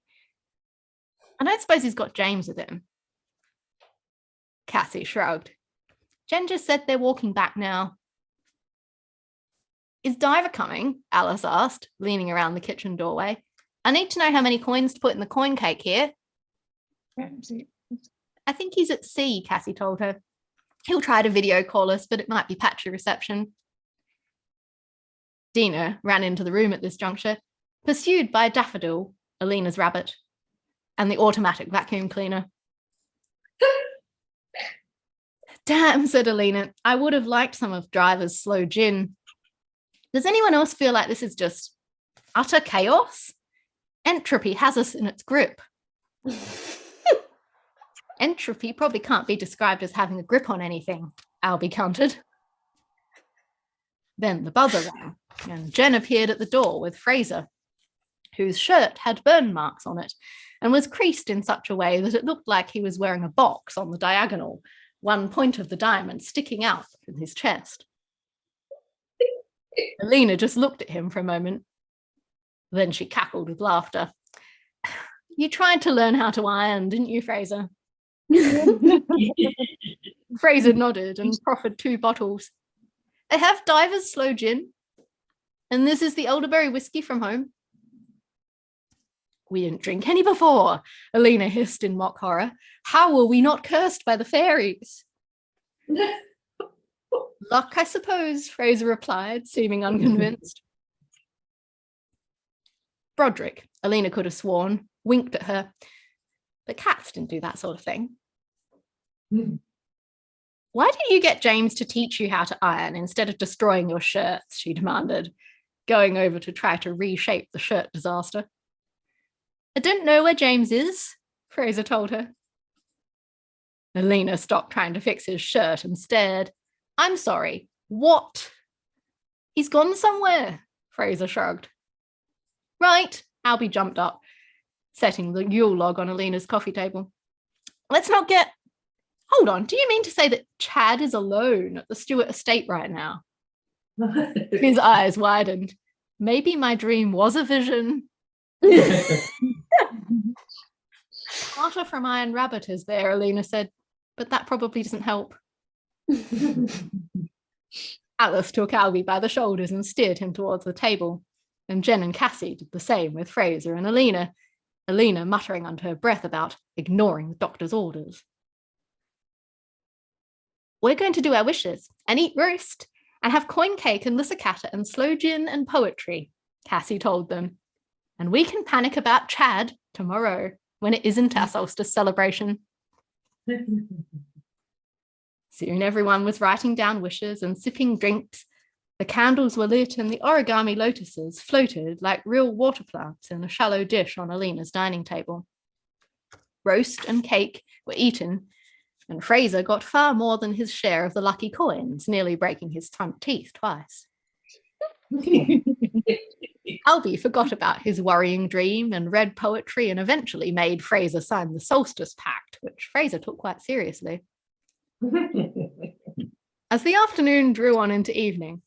I don't suppose he's got James with him. Cassie shrugged. Jen just said they're walking back now. Is Diver coming? Alice asked, leaning around the kitchen doorway. I need to know how many coins to put in the coin cake here. I think he's at sea, Cassie told her. He'll try to video call us, but it might be patchy reception. Dina ran into the room at this juncture, pursued by Daffodil, Elena's rabbit, and the automatic vacuum cleaner. Damn, said Elena. I would have liked some of Driver's slow gin. Does anyone else feel like this is just utter chaos? Entropy has us in its grip. Entropy probably can't be described as having a grip on anything, Albie countered. Then the buzzer rang, and Jen appeared at the door with Fraser, whose shirt had burn marks on it and was creased in such a way that it looked like he was wearing a box on the diagonal, one point of the diamond sticking out from his chest. Elena just looked at him for a moment. Then she cackled with laughter. You tried to learn how to iron, didn't you, Fraser? Fraser nodded and proffered 2 bottles. I have Diver's slow gin, and this is the elderberry whiskey from home. We didn't drink any before, Elena hissed in mock horror. How were we not cursed by the fairies? Luck, I suppose, Fraser replied, seeming unconvinced. Broderick, Elena could have sworn, winked at her. But cats didn't do that sort of thing. Why didn't you get James to teach you how to iron instead of destroying your shirts? She demanded, going over to try to reshape the shirt disaster. I don't know where James is, Fraser told her. Elena stopped trying to fix his shirt and stared. I'm sorry, what? He's gone somewhere, Fraser shrugged. Right, Albie jumped up, setting the Yule log on Elena's coffee table. Let's not get... Hold on, do you mean to say that Chad is alone at the Stewart estate right now? His eyes widened. Maybe my dream was a vision. Carter from Iron Rabbit is there, Elena said, but that probably doesn't help. Alice took Albie by the shoulders and steered him towards the table, and Jen and Cassie did the same with Fraser and Elena muttering under her breath about ignoring the doctor's orders. We're going to do our wishes and eat roast and have coin cake and lissacata and slow gin and poetry, Cassie told them. And we can panic about Chad tomorrow when it isn't our solstice celebration. Soon everyone was writing down wishes and sipping drinks. The candles were lit and the origami lotuses floated like real water plants in a shallow dish on Elena's dining table. Roast and cake were eaten, and Fraser got far more than his share of the lucky coins, nearly breaking his front teeth twice. Albie forgot about his worrying dream and read poetry and eventually made Fraser sign the Solstice Pact, which Fraser took quite seriously. As the afternoon drew on into evening,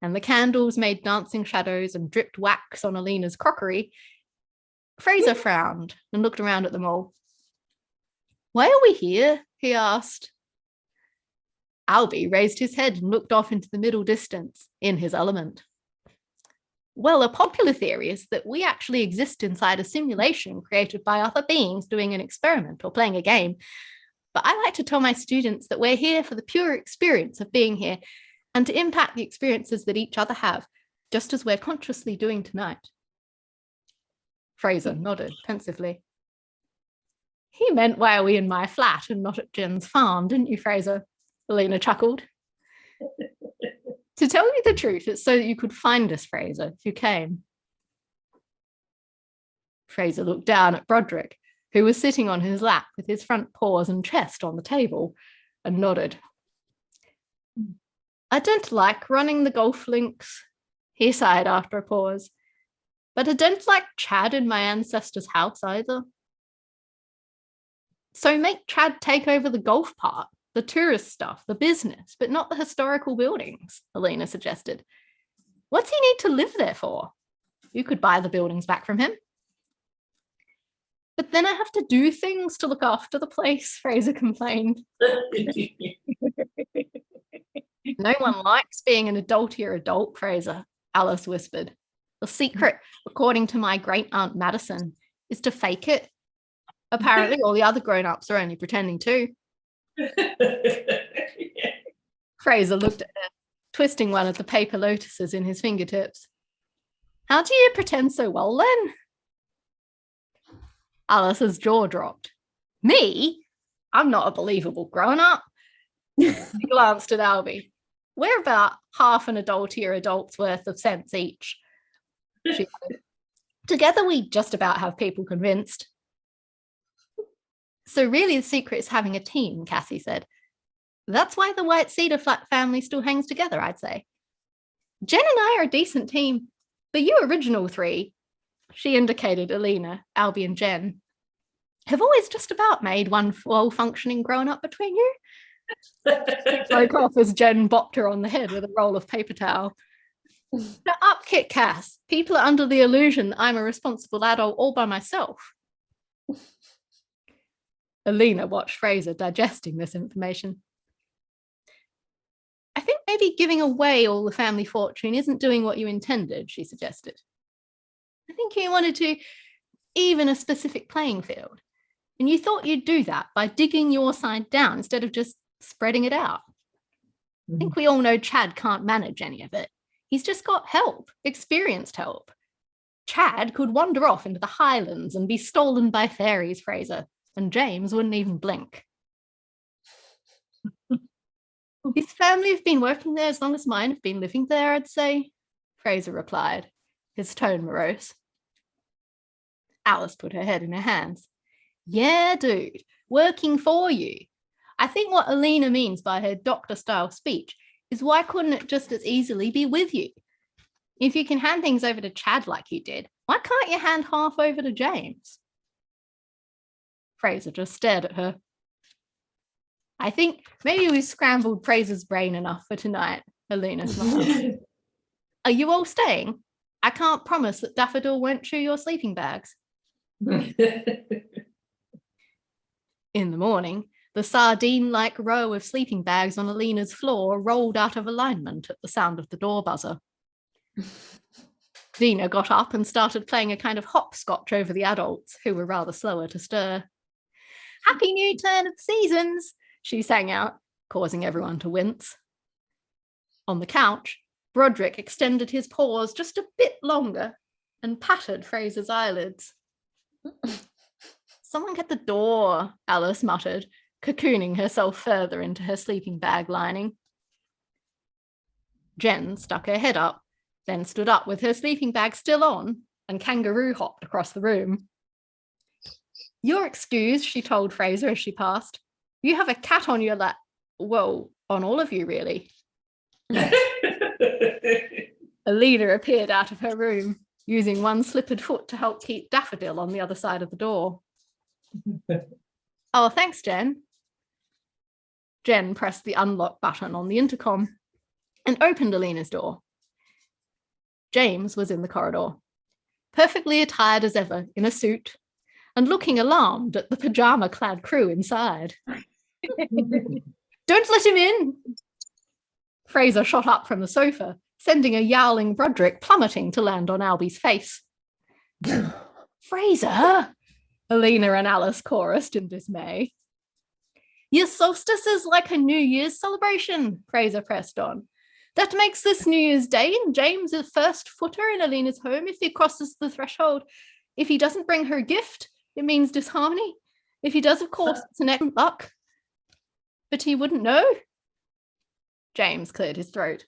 and the candles made dancing shadows and dripped wax on Elena's crockery, Fraser frowned and looked around at them all. Why are we here? He asked. Albie raised his head and looked off into the middle distance, in his element. Well, a popular theory is that we actually exist inside a simulation created by other beings doing an experiment or playing a game. But I like to tell my students that we're here for the pure experience of being here and to impact the experiences that each other have, just as we're consciously doing tonight. Fraser nodded pensively. He meant, why are we in my flat and not at Jen's farm, didn't you, Fraser? Elena chuckled. To tell you the truth, it's so that you could find us, Fraser, if you came. Fraser looked down at Broderick, who was sitting on his lap with his front paws and chest on the table, and nodded. I don't like running the golf links, he sighed after a pause, but I don't like Chad in my ancestor's house either. So make Chad take over the golf part, the tourist stuff, the business, but not the historical buildings, Elena suggested. What's he need to live there for? You could buy the buildings back from him. But then I have to do things to look after the place, Fraser complained. No one likes being an adultier adult, Fraser, Alice whispered. The secret, according to my great-aunt Madison, is to fake it. Apparently all the other grown-ups are only pretending too. Fraser looked at her, twisting one of the paper lotuses in his fingertips. How do you pretend so well then? Alice's jaw dropped. Me? I'm not a believable grown-up. She glanced at Albie. We're about half an adult's worth of sense each. She added. Together we just about have people convinced. So really the secret is having a team, Cassie said. That's why the White Cedar flat family still hangs together, I'd say. Jen and I are a decent team, but you original three, she indicated Elena, Albie and Jen, have always just about made one well-functioning grown-up between you. She broke off as Jen bopped her on the head with a roll of paper towel. Shut up, Kit Cass. People are under the illusion I'm a responsible adult all by myself. Elena watched Fraser digesting this information. I think maybe giving away all the family fortune isn't doing what you intended, she suggested. I think you wanted to even a specific playing field, and you thought you'd do that by digging your side down instead of just spreading it out. I think we all know Chad can't manage any of it. He's just got help, experienced help. Chad could wander off into the Highlands and be stolen by fairies, Fraser, and James wouldn't even blink. His family have been working there as long as mine have been living there, I'd say, Fraser replied, his tone morose. Alice put her head in her hands. Yeah, dude, working for you. I think what Elena means by her doctor-style speech is why couldn't it just as easily be with you? If you can hand things over to Chad like you did, why can't you hand half over to James? Fraser just stared at her. I think maybe we've scrambled Fraser's brain enough for tonight, Elena smiled. Are you all staying? I can't promise that Daffodil won't chew your sleeping bags. In the morning, the sardine-like row of sleeping bags on Elena's floor rolled out of alignment at the sound of the door buzzer. Dina got up and started playing a kind of hopscotch over the adults, who were rather slower to stir. Happy new turn of the seasons, she sang out, causing everyone to wince. On the couch, Broderick extended his paws just a bit longer and patted Fraser's eyelids. Someone at the door, Alice muttered, cocooning herself further into her sleeping bag lining. Jen stuck her head up, then stood up with her sleeping bag still on and kangaroo hopped across the room. You're excused, she told Fraser as she passed. You have a cat on your lap. Well, on all of you, really. Elena appeared out of her room, using one slippered foot to help keep Daffodil on the other side of the door. Oh, thanks, Jen. Jen pressed the unlock button on the intercom and opened Elena's door. James was in the corridor, perfectly attired as ever in a suit, and looking alarmed at the pyjama-clad crew inside. Don't let him in! Fraser shot up from the sofa, sending a yowling Broderick plummeting to land on Albie's face. Fraser! Elena and Alice chorused in dismay. Your solstice is like a New Year's celebration, Fraser pressed on. That makes this New Year's Day and James' first footer in Elena's home if he crosses the threshold. If he doesn't bring her a gift, it means disharmony. If he does, of course, it's an excellent luck. But he wouldn't know. James cleared his throat.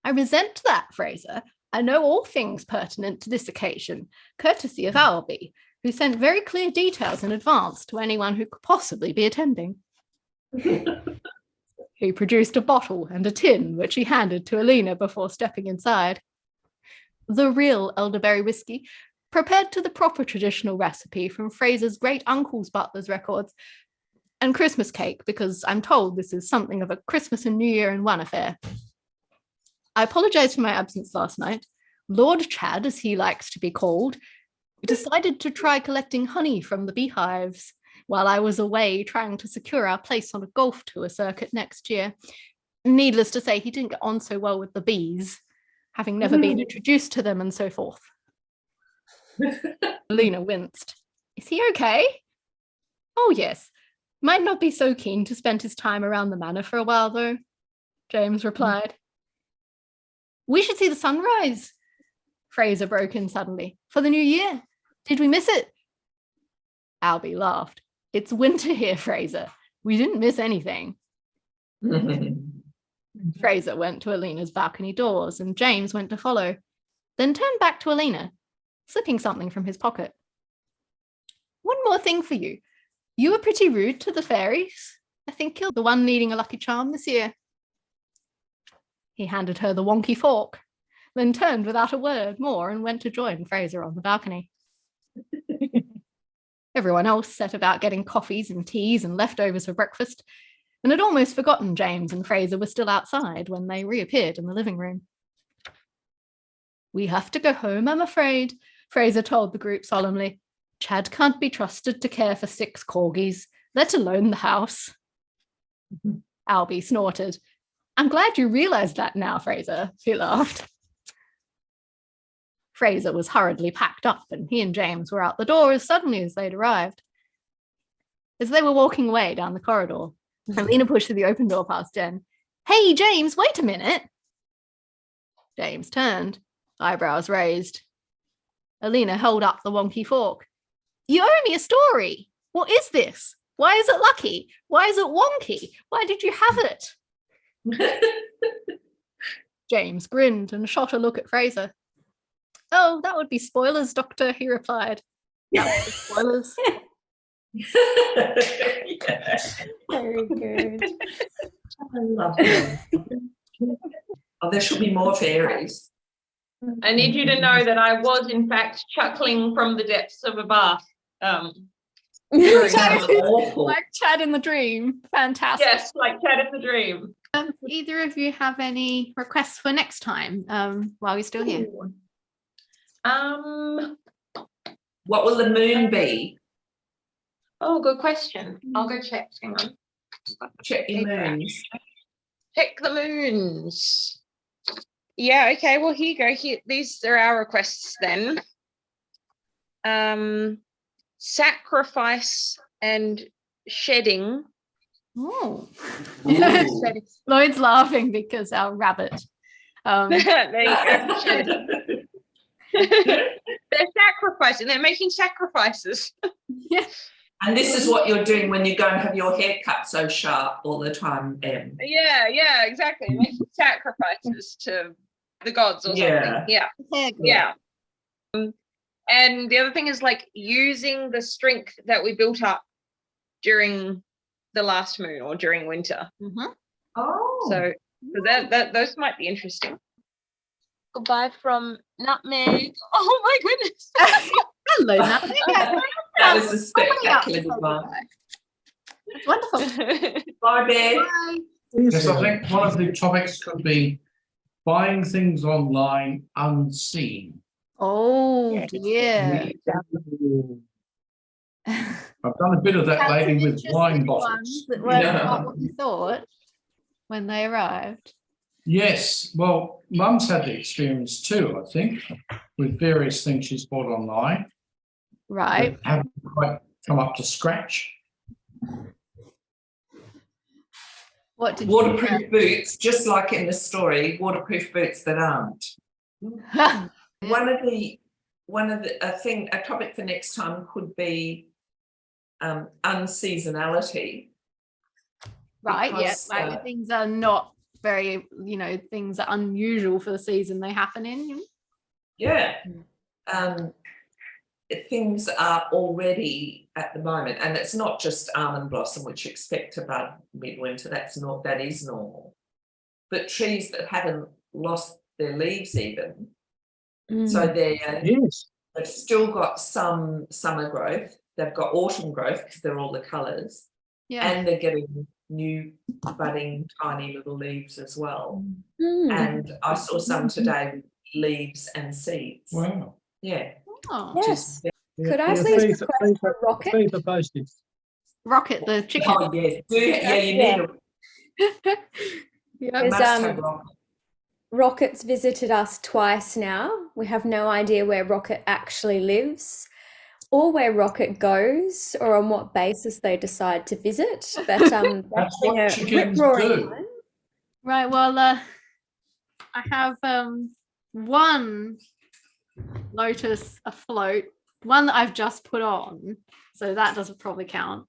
I resent that, Fraser. I know all things pertinent to this occasion, courtesy of Albie, who sent very clear details in advance to anyone who could possibly be attending. He produced a bottle and a tin, which he handed to Elena before stepping inside. The real elderberry whiskey, prepared to the proper traditional recipe from Fraser's great-uncle's butler's records, and Christmas cake, because I'm told this is something of a Christmas and New Year in one affair. I apologise for my absence last night. Lord Chad, as he likes to be called, decided to try collecting honey from the beehives while I was away trying to secure our place on a golf tour circuit next year. Needless to say, he didn't get on so well with the bees, having never been introduced to them and so forth. Elena winced. Is he okay? Oh, yes. Might not be so keen to spend his time around the manor for a while, though, James replied. We should see the sunrise, Fraser broke in suddenly, for the new year. Did we miss it? Albie laughed. It's winter here, Fraser. We didn't miss anything. Fraser went to Elena's balcony doors and James went to follow, then turned back to Elena, slipping something from his pocket. One more thing for you. You were pretty rude to the fairies. I think you're the one needing a lucky charm this year. He handed her the wonky fork, then turned without a word more and went to join Fraser on the balcony. Everyone else set about getting coffees and teas and leftovers for breakfast, and had almost forgotten James and Fraser were still outside when they reappeared in the living room. We have to go home, I'm afraid, Fraser told the group solemnly. Chad can't be trusted to care for 6 corgis, let alone the house. Albie snorted. I'm glad you realised that now, Fraser, he laughed. Fraser was hurriedly packed up and he and James were out the door as suddenly as they'd arrived. As they were walking away down the corridor, Elena pushed through the open door past Jen. Hey, James, wait a minute. James turned, eyebrows raised. Elena held up the wonky fork. You owe me a story. What is this? Why is it lucky? Why is it wonky? Why did you have it? James grinned and shot a look at Fraser. Oh, that would be spoilers, Doctor, he replied. That would be spoilers. Yeah. Very good. I love them. Oh, there should be more fairies. I need you to know that I was, in fact, chuckling from the depths of a bath. That was awful. Like Chad in the dream. Fantastic. Yes, like Chad in the dream. Either of you have any requests for next time while you're still here? What will the moon be? Oh, good question. I'll go check. Hang on. Check your moons. Check the moons. Yeah, okay. Well, here you go. Here, these are our requests then. Sacrifice and shedding. Oh. Ooh. Lloyd's laughing because our rabbit. There you go. Shedding. They're sacrificing. They're making sacrifices. Yeah. And this is what you're doing when you go and have your hair cut so sharp all the time, Em. Yeah, exactly. Making sacrifices to the gods or Yeah. something. Yeah. And the other thing is like using the strength that we built up during the last moon or during winter. Mm-hmm. Oh. So that those might be interesting. Goodbye from Nutmeg. Oh my goodness. Hello, Natalie. That was a spectacular goodbye. That's wonderful. Bye, Bear. Bye. Yes, I think one of the topics could be buying things online unseen. Oh dear. I've done a bit of that lately with wine bottles. That weren't Yeah. quite what you thought when they arrived. Yes, well, Mum's had the experience too, I think, with various things she's bought online. Right. That haven't quite come up to scratch. What did you Waterproof boots, just like in the story, waterproof boots that aren't. Yeah. A topic for next time could be unseasonality. Right, Because, yes. Like when things are not very, things are unusual for the season they happen in. Yeah. Things are already at the moment, and it's not just almond blossom, which you expect to bud midwinter. That is normal. But trees that haven't lost their leaves even, so they've still got some summer growth. They've got autumn growth because they're all the colours, Yeah. and they're getting new budding tiny little leaves as well. And I saw some today with leaves and seeds. Wow. Yeah. Oh. Yes. Could I please request a rocket? Rocket the chicken. Oh yes. You need a Yeah. must have rocket. Rocket's visited us twice now. We have no idea where Rocket actually lives or where Rocket goes or on what basis they decide to visit. But That's what chickens do. Right, well, I have one lotus afloat, one that I've just put on, so that doesn't probably count.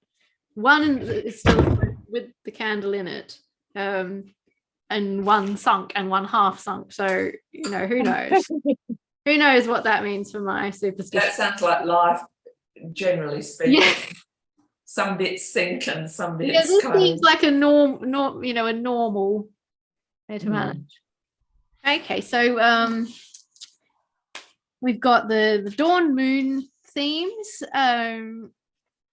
One is still afloat with the candle in it, and one sunk and one half sunk. So, you know, who knows? Who knows what that means for my superstition? That sounds like life, generally speaking. Yeah. Some bits sink and some bits Yeah, this kind seems of. like a normal way to manage. Okay, so we've got the dawn moon themes,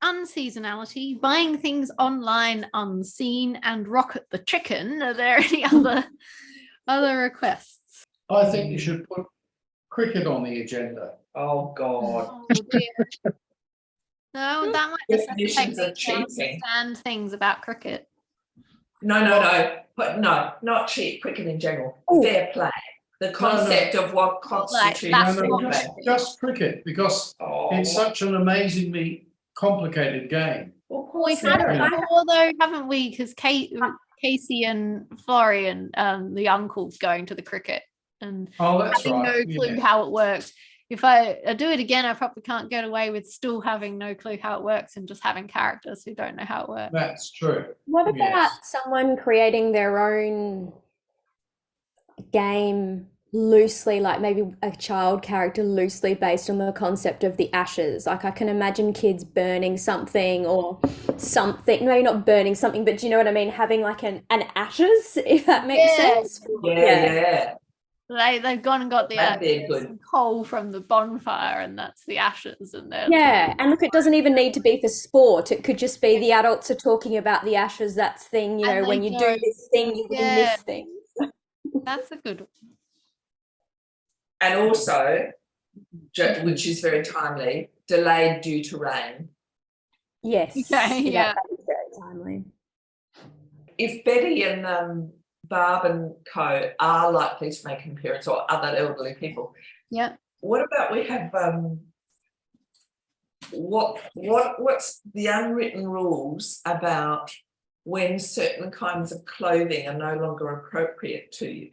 unseasonality, buying things online unseen, and Rocket the Chicken. Are there any other requests? I think you should put cricket on the agenda. Oh God. Oh dear. No, that might Definitions necessitate are me to cheating. understand things about cricket. No. But no, not cheat. Cricket in general. Oh. Fair play. The concept of what constitutes that's fair what- play. Just cricket, because Oh, it's such an amazingly complicated game. well, of course We've there had is. it before though, haven't we? Because Casey and Florian, the uncles, going to the cricket and Oh, that's having right. no clue yeah. how it works. If I do it again, I probably can't get away with still having no clue how it works and just having characters who don't know how it works. That's true. What about Yes. someone creating their own game loosely, like maybe a child character loosely based on the concept of the ashes? Like I can imagine kids burning something or something, maybe not burning something, but do you know what I mean? Having like an ashes, if that makes Yeah. sense. Yeah. They've gone and got the That'd be good. some coal from the bonfire, and that's the ashes, and they're Yeah, and look, it doesn't even need to be for sport. It could just be the adults are talking about the ashes. That's thing, you And know, when they you go, do this thing, you win yeah. this thing. That's a good one. And also, which is very timely, delayed due to rain. Yes. Okay, yeah. That is very timely. If Betty and Barb and co are likely to make an appearance, or other elderly people, Yeah. what about we have what's the unwritten rules about when certain kinds of clothing are no longer appropriate to you?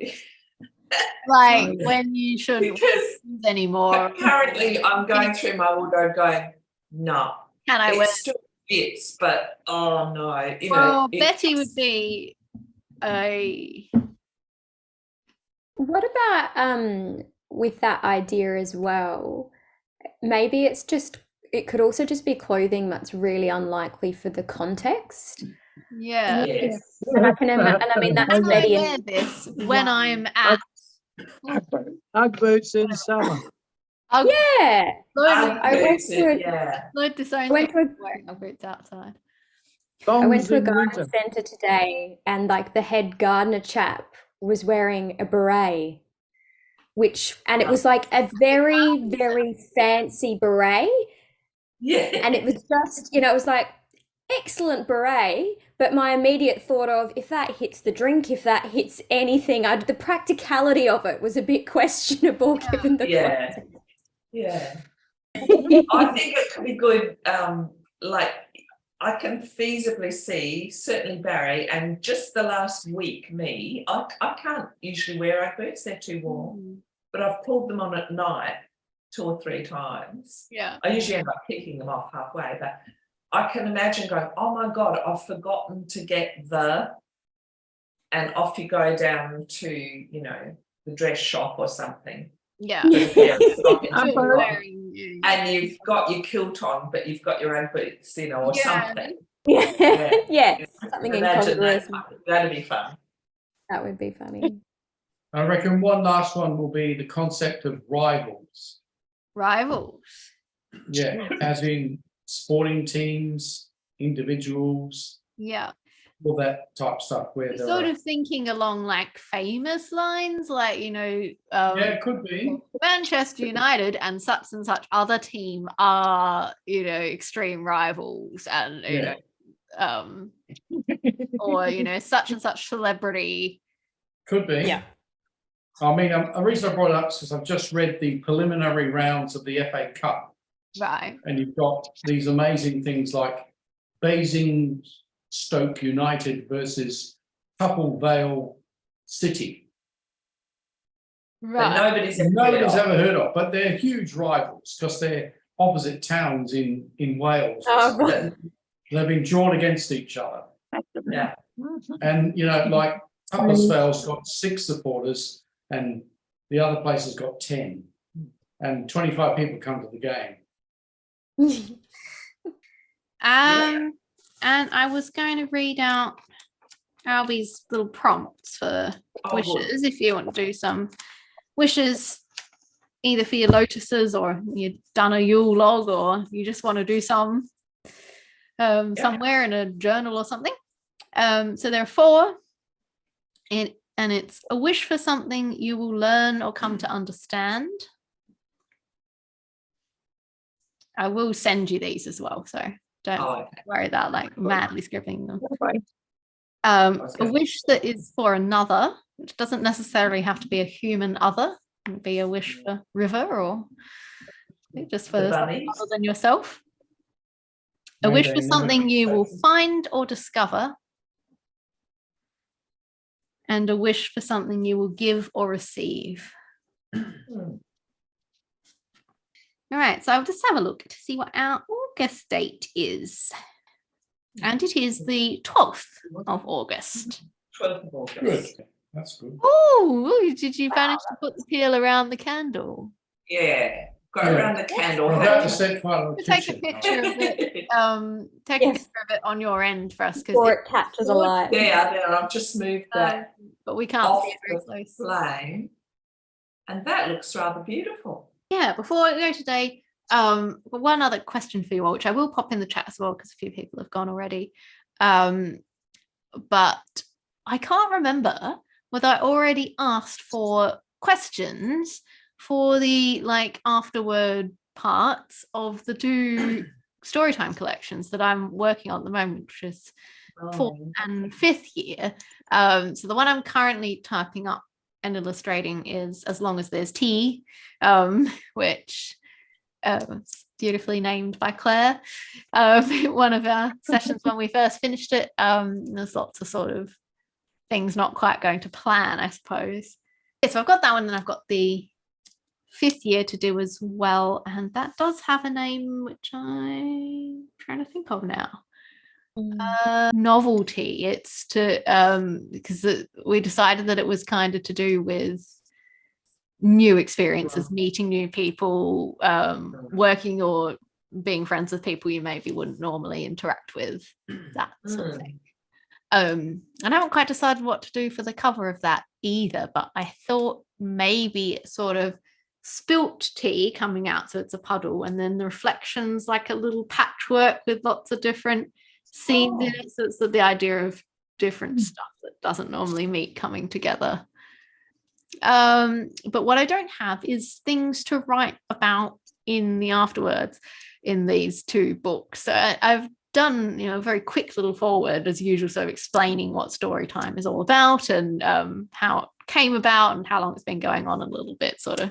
Like when you shouldn't Because use anymore. currently I'm going through my wardrobe going, no, Can I it wear? still fits, but oh no, you Well, know. Betty would be a What about with that idea as well? Maybe it's just it could also just be clothing that's really unlikely for the context. yeah. Yes. And I mean that's Can I Betty wear and this when I'm at Ugg boots in summer. I'll yeah. I went Boots, to a yeah. load this own went to a wearing Ugg boots outside. I went Thongs to a in garden winter. centre today, and like the head gardener chap was wearing a beret, and it was like a very, very fancy beret. Yeah. And it was just, you know, it was like, excellent beret. But my immediate thought of if that hits the drink, if that hits anything, the practicality of it was a bit questionable given the Yeah. context. Yeah. I think it could be good. Like I can feasibly see certainly Barry, and just the last week me. I can't usually wear Ugg boots; they're too warm. But I've pulled them on at night 2 or 3 times. Yeah. I usually end up picking them off halfway, but I can imagine going, oh my God, I've forgotten to get and off you go down to, you know, the dress shop or something. Yeah. And Wearing, you've got your kilt on, but you've got your own boots, you know, or Yeah. something. Yeah, something Imagine incongruous. that'd be fun. That would be funny. I reckon one last one will be the concept of rivals. rivals. Yeah, as in sporting teams, individuals, Yeah. all that type of stuff. Where You're there sort are, of thinking along like famous lines, like, you know, yeah, it could be. Manchester United and such other team are, you know, extreme rivals, and you Yeah. know, or you know, such and such celebrity. Could be. Yeah. I mean, the reason I brought it up is because I've just read the preliminary rounds of the FA Cup, Right. and you've got these amazing things like Basingstoke United versus Couple Vale City. That Right. nobody's ever heard of, but they're huge rivals because they're opposite towns in Wales. Oh, right. They've been drawn against each other. Yeah. And, like Huddersfield's got 6 supporters and the other place has got 10. And 25 people come to the game. And I was going to read out Albie's little prompts for wishes, if you want to do some wishes, either for your lotuses or you've done a Yule log, or you just want to do some somewhere in a journal or something. So there are 4, and it's a wish for something you will learn or come to understand. I will send you these as well, so don't worry about like madly scribbling them. A wish that is for another, which doesn't necessarily have to be a human other. It can be a wish for River, or just for something other than yourself. A wish for something you will find or discover. And a wish for something you will give or receive. All right, so I'll just have a look to see what our August date is. And it is the 12th of August. 12th of August. Good. That's good. Oh, did you manage to put the peel around the candle? Yeah, got around the candle. I'm about to set fire on the Take a kitchen. picture of it. Take a picture of it on your end for us, Or it catches a light. There, I've just moved that but we can't off see it very the close. flame, and that looks rather beautiful. Yeah, before we go today, one other question for you all, which I will pop in the chat as well, because a few people have gone already. But I can't remember whether I already asked for questions for the afterward parts of the 2 Storytime collections that I'm working on at the moment, which is 4th and 5th year. So the one I'm currently typing up and illustrating is As Long as There's Tea, which beautifully named by Claire. One of our sessions when we first finished it. There's lots of sort of things not quite going to plan, I suppose. Yeah, so I've got that one, and I've got the 5th year to do as well, and that does have a name which I'm trying to think of now. Novelty. It's to because we decided that it was kind of to do with new experiences, meeting new people, working or being friends with people you maybe wouldn't normally interact with, that sort of thing. I haven't quite decided what to do for the cover of that either, but I thought maybe it sort of spilt tea coming out, so it's a puddle, and then the reflections like a little patchwork with lots of different scenes in it, so it's the idea of different stuff that doesn't normally meet coming together. But what I don't have is things to write about in the afterwards in these 2 books. So I've done a very quick little forward as usual, so explaining what Storytime is all about, and how it came about and how long it's been going on, a little bit sort of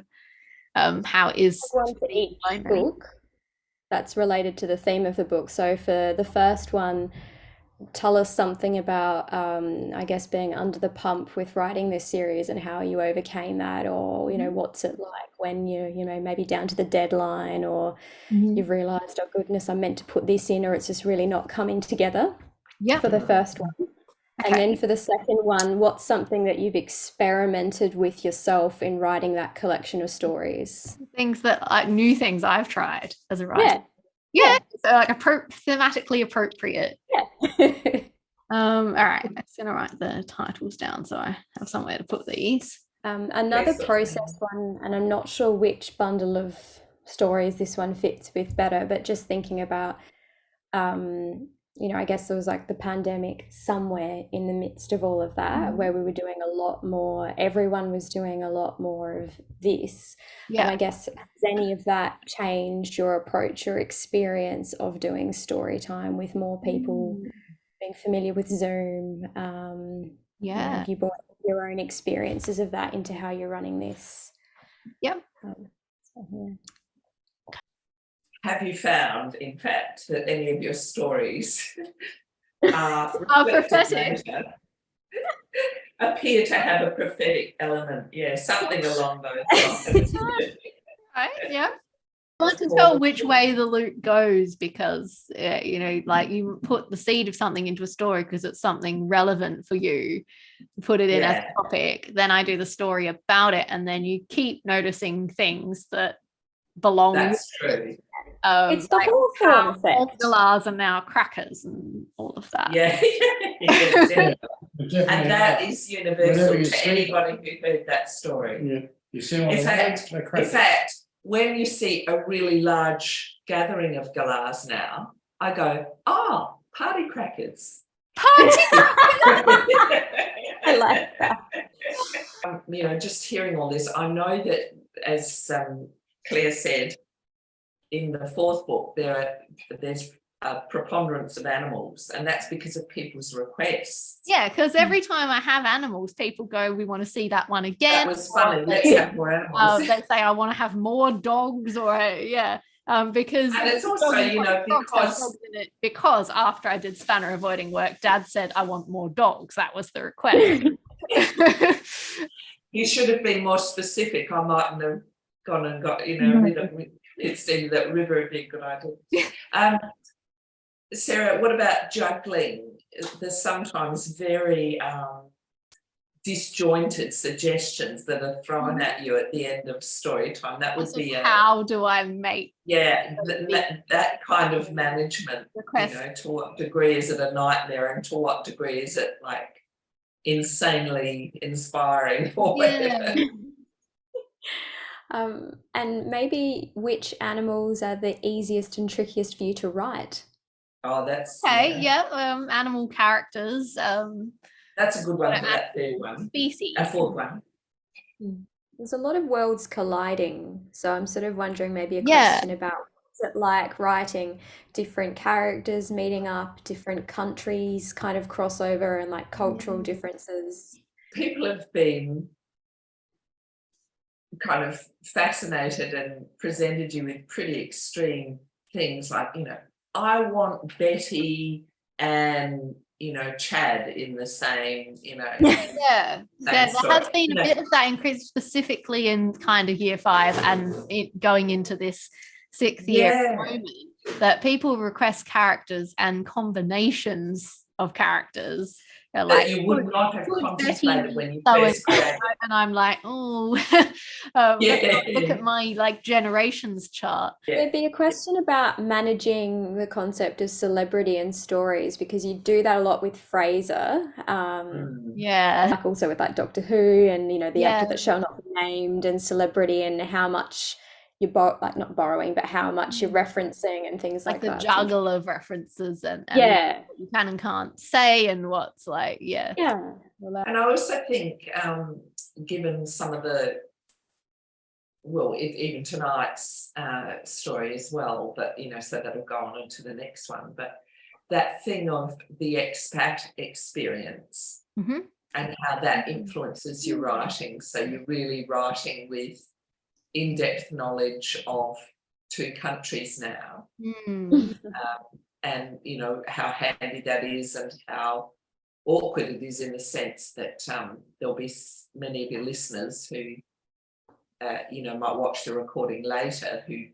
how it is One for each book that's related to the theme of the book. So for the first one, tell us something about I guess being under the pump with writing this series and how you overcame that, or what's it like when you're maybe down to the deadline, or you've realized, oh goodness, I'm meant to put this in, or it's just really not coming together. For the first one. And then for the second one, what's something that you've experimented with yourself in writing that collection of stories? Things that new things I've tried as a writer. Yeah. So thematically appropriate. All right, I'm just gonna write the titles down so I have somewhere to put these. Another process one, and I'm not sure which bundle of stories this one fits with better, but just thinking about I guess there was the pandemic somewhere in the midst of all of that, where we were doing a lot more, everyone was doing a lot more of this. And I guess, has any of that changed your approach, your experience of doing story time with more people, being familiar with Zoom? Have you brought your own experiences of that into how you're running this? Have you found, in fact, that any of your stories are prophetic? Appear to have a prophetic element? Yeah, something along those lines. Right, yeah. I like to tell which way the loop goes because, you know, like you put the seed of something into a story because it's something relevant for you, put it in as a topic, then I do the story about it, and then you keep noticing things that belong. That's true. It's the like Hawthorne effect. Galahs are now crackers and all of that. Yeah. Definitely. And that is universal Whenever you to see anybody who heard that story. Yeah, you see on In the fact, road, in fact, when you see a really large gathering of galahs now, I go, oh, party crackers. Party. I like that. You know, just hearing all this, I know that, as Claire said, in the fourth book, there's a preponderance of animals, and that's because of people's requests. Yeah, because every time I have animals, people go, we want to see that one again. That was funny. Let's have more animals. They say, I want to have more dogs, or because and it's also, you know, because after I did spanner avoiding work, Dad said, I want more dogs. That was the request. You should have been more specific. I mightn't have gone and got, you know, instead of that river would be a good idea. Sarah, what about juggling? There's sometimes very disjointed suggestions that are thrown at you at the end of story time. That would be how do I make that kind of management request. You know, to what degree is it a nightmare and to what degree is it like insanely inspiring or whatever. And maybe which animals are the easiest and trickiest for you to write? Oh, that's okay. Animal characters. That's a good one for that third one. Species. A fourth one. There's a lot of worlds colliding, so I'm sort of wondering maybe a question about what's it like writing different characters meeting up, different countries kind of crossover, and like cultural differences. People have been kind of fascinated and presented you with pretty extreme things like, you know, I want Betty and, you know, Chad in the same, you know. There has been a bit of that increase specifically in kind of year 5 and going into this 6th year moment, that people request characters and combinations of characters. Like you would not have contemplated when you first created. And I'm like, oh, look at my like generations chart. There'd be a question about managing the concept of celebrity and stories, because you do that a lot with Fraser. Like also with like Doctor Who and, you know, the actor that shall not be named, and celebrity, and how much you're not borrowing, but how much you're referencing and things like that. The juggle of references and what you can and can't say, and what's like, And I also think, given some of the, even tonight's story as well, but, you know, so that'll go on into the next one, but that thing of the expat experience and how that influences your writing. So you're really writing with in-depth knowledge of 2 countries now, and you know how handy that is, and how awkward it is in the sense that there'll be many of your listeners who you know might watch the recording later who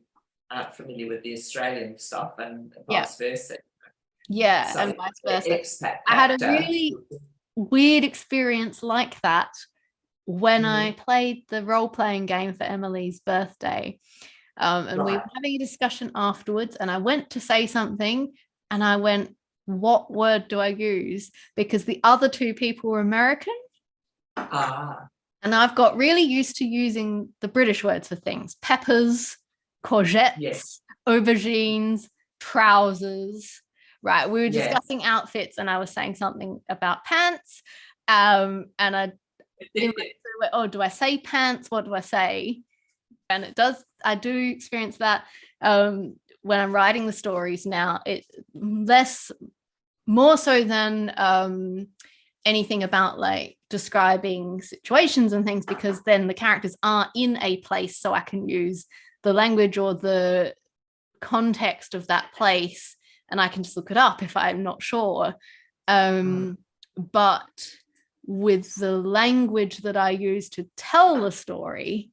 aren't familiar with the Australian stuff, and vice versa. So and vice versa. Expat I had a really weird experience like that when I played the role-playing game for Emily's birthday, and we were having a discussion afterwards, and I went to say something and I went, what word do I use? Because the other 2 people were American. And I've got really used to using the British words for things: peppers, courgettes, aubergines, trousers. Right. We were discussing outfits and I was saying something about pants. And do I say pants? What do I say? And I do experience that when I'm writing the stories now. It's more so than anything about like describing situations and things, because then the characters are in a place, so I can use the language or the context of that place, and I can just look it up if I'm not sure. But with the language that I use to tell the story,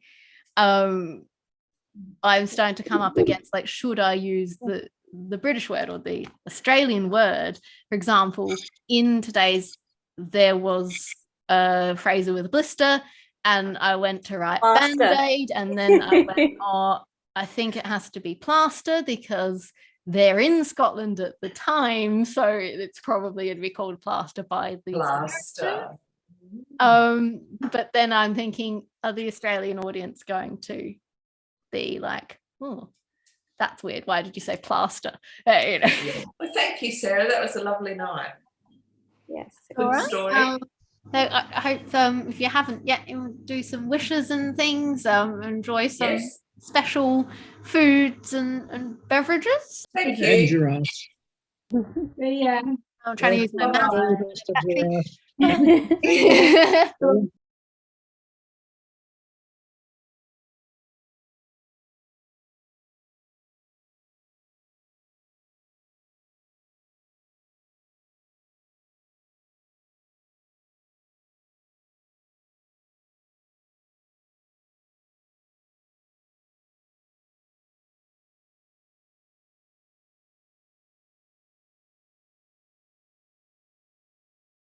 I'm starting to come up against, like, should I use the British word or the Australian word? For example, in today's, there was a Fraser with a blister, and I went to write Plaster. Band-Aid, and then I went, oh, I think it has to be plaster because they're in Scotland at the time, so it's probably going to be called plaster by the Plaster. But then I'm thinking, are the Australian audience going to be like, oh, that's weird, why did you say plaster? You know. Yeah. Well, thank you, Sarah. That was a lovely night. Yes. Good All right. story. So I hope if you haven't yet, you'll do some wishes and things, enjoy some Yes. special foods and beverages. Thank And you. giraffes. Yeah, I'm trying to use my Bye. mouth. All the best of giraffes. Yeah.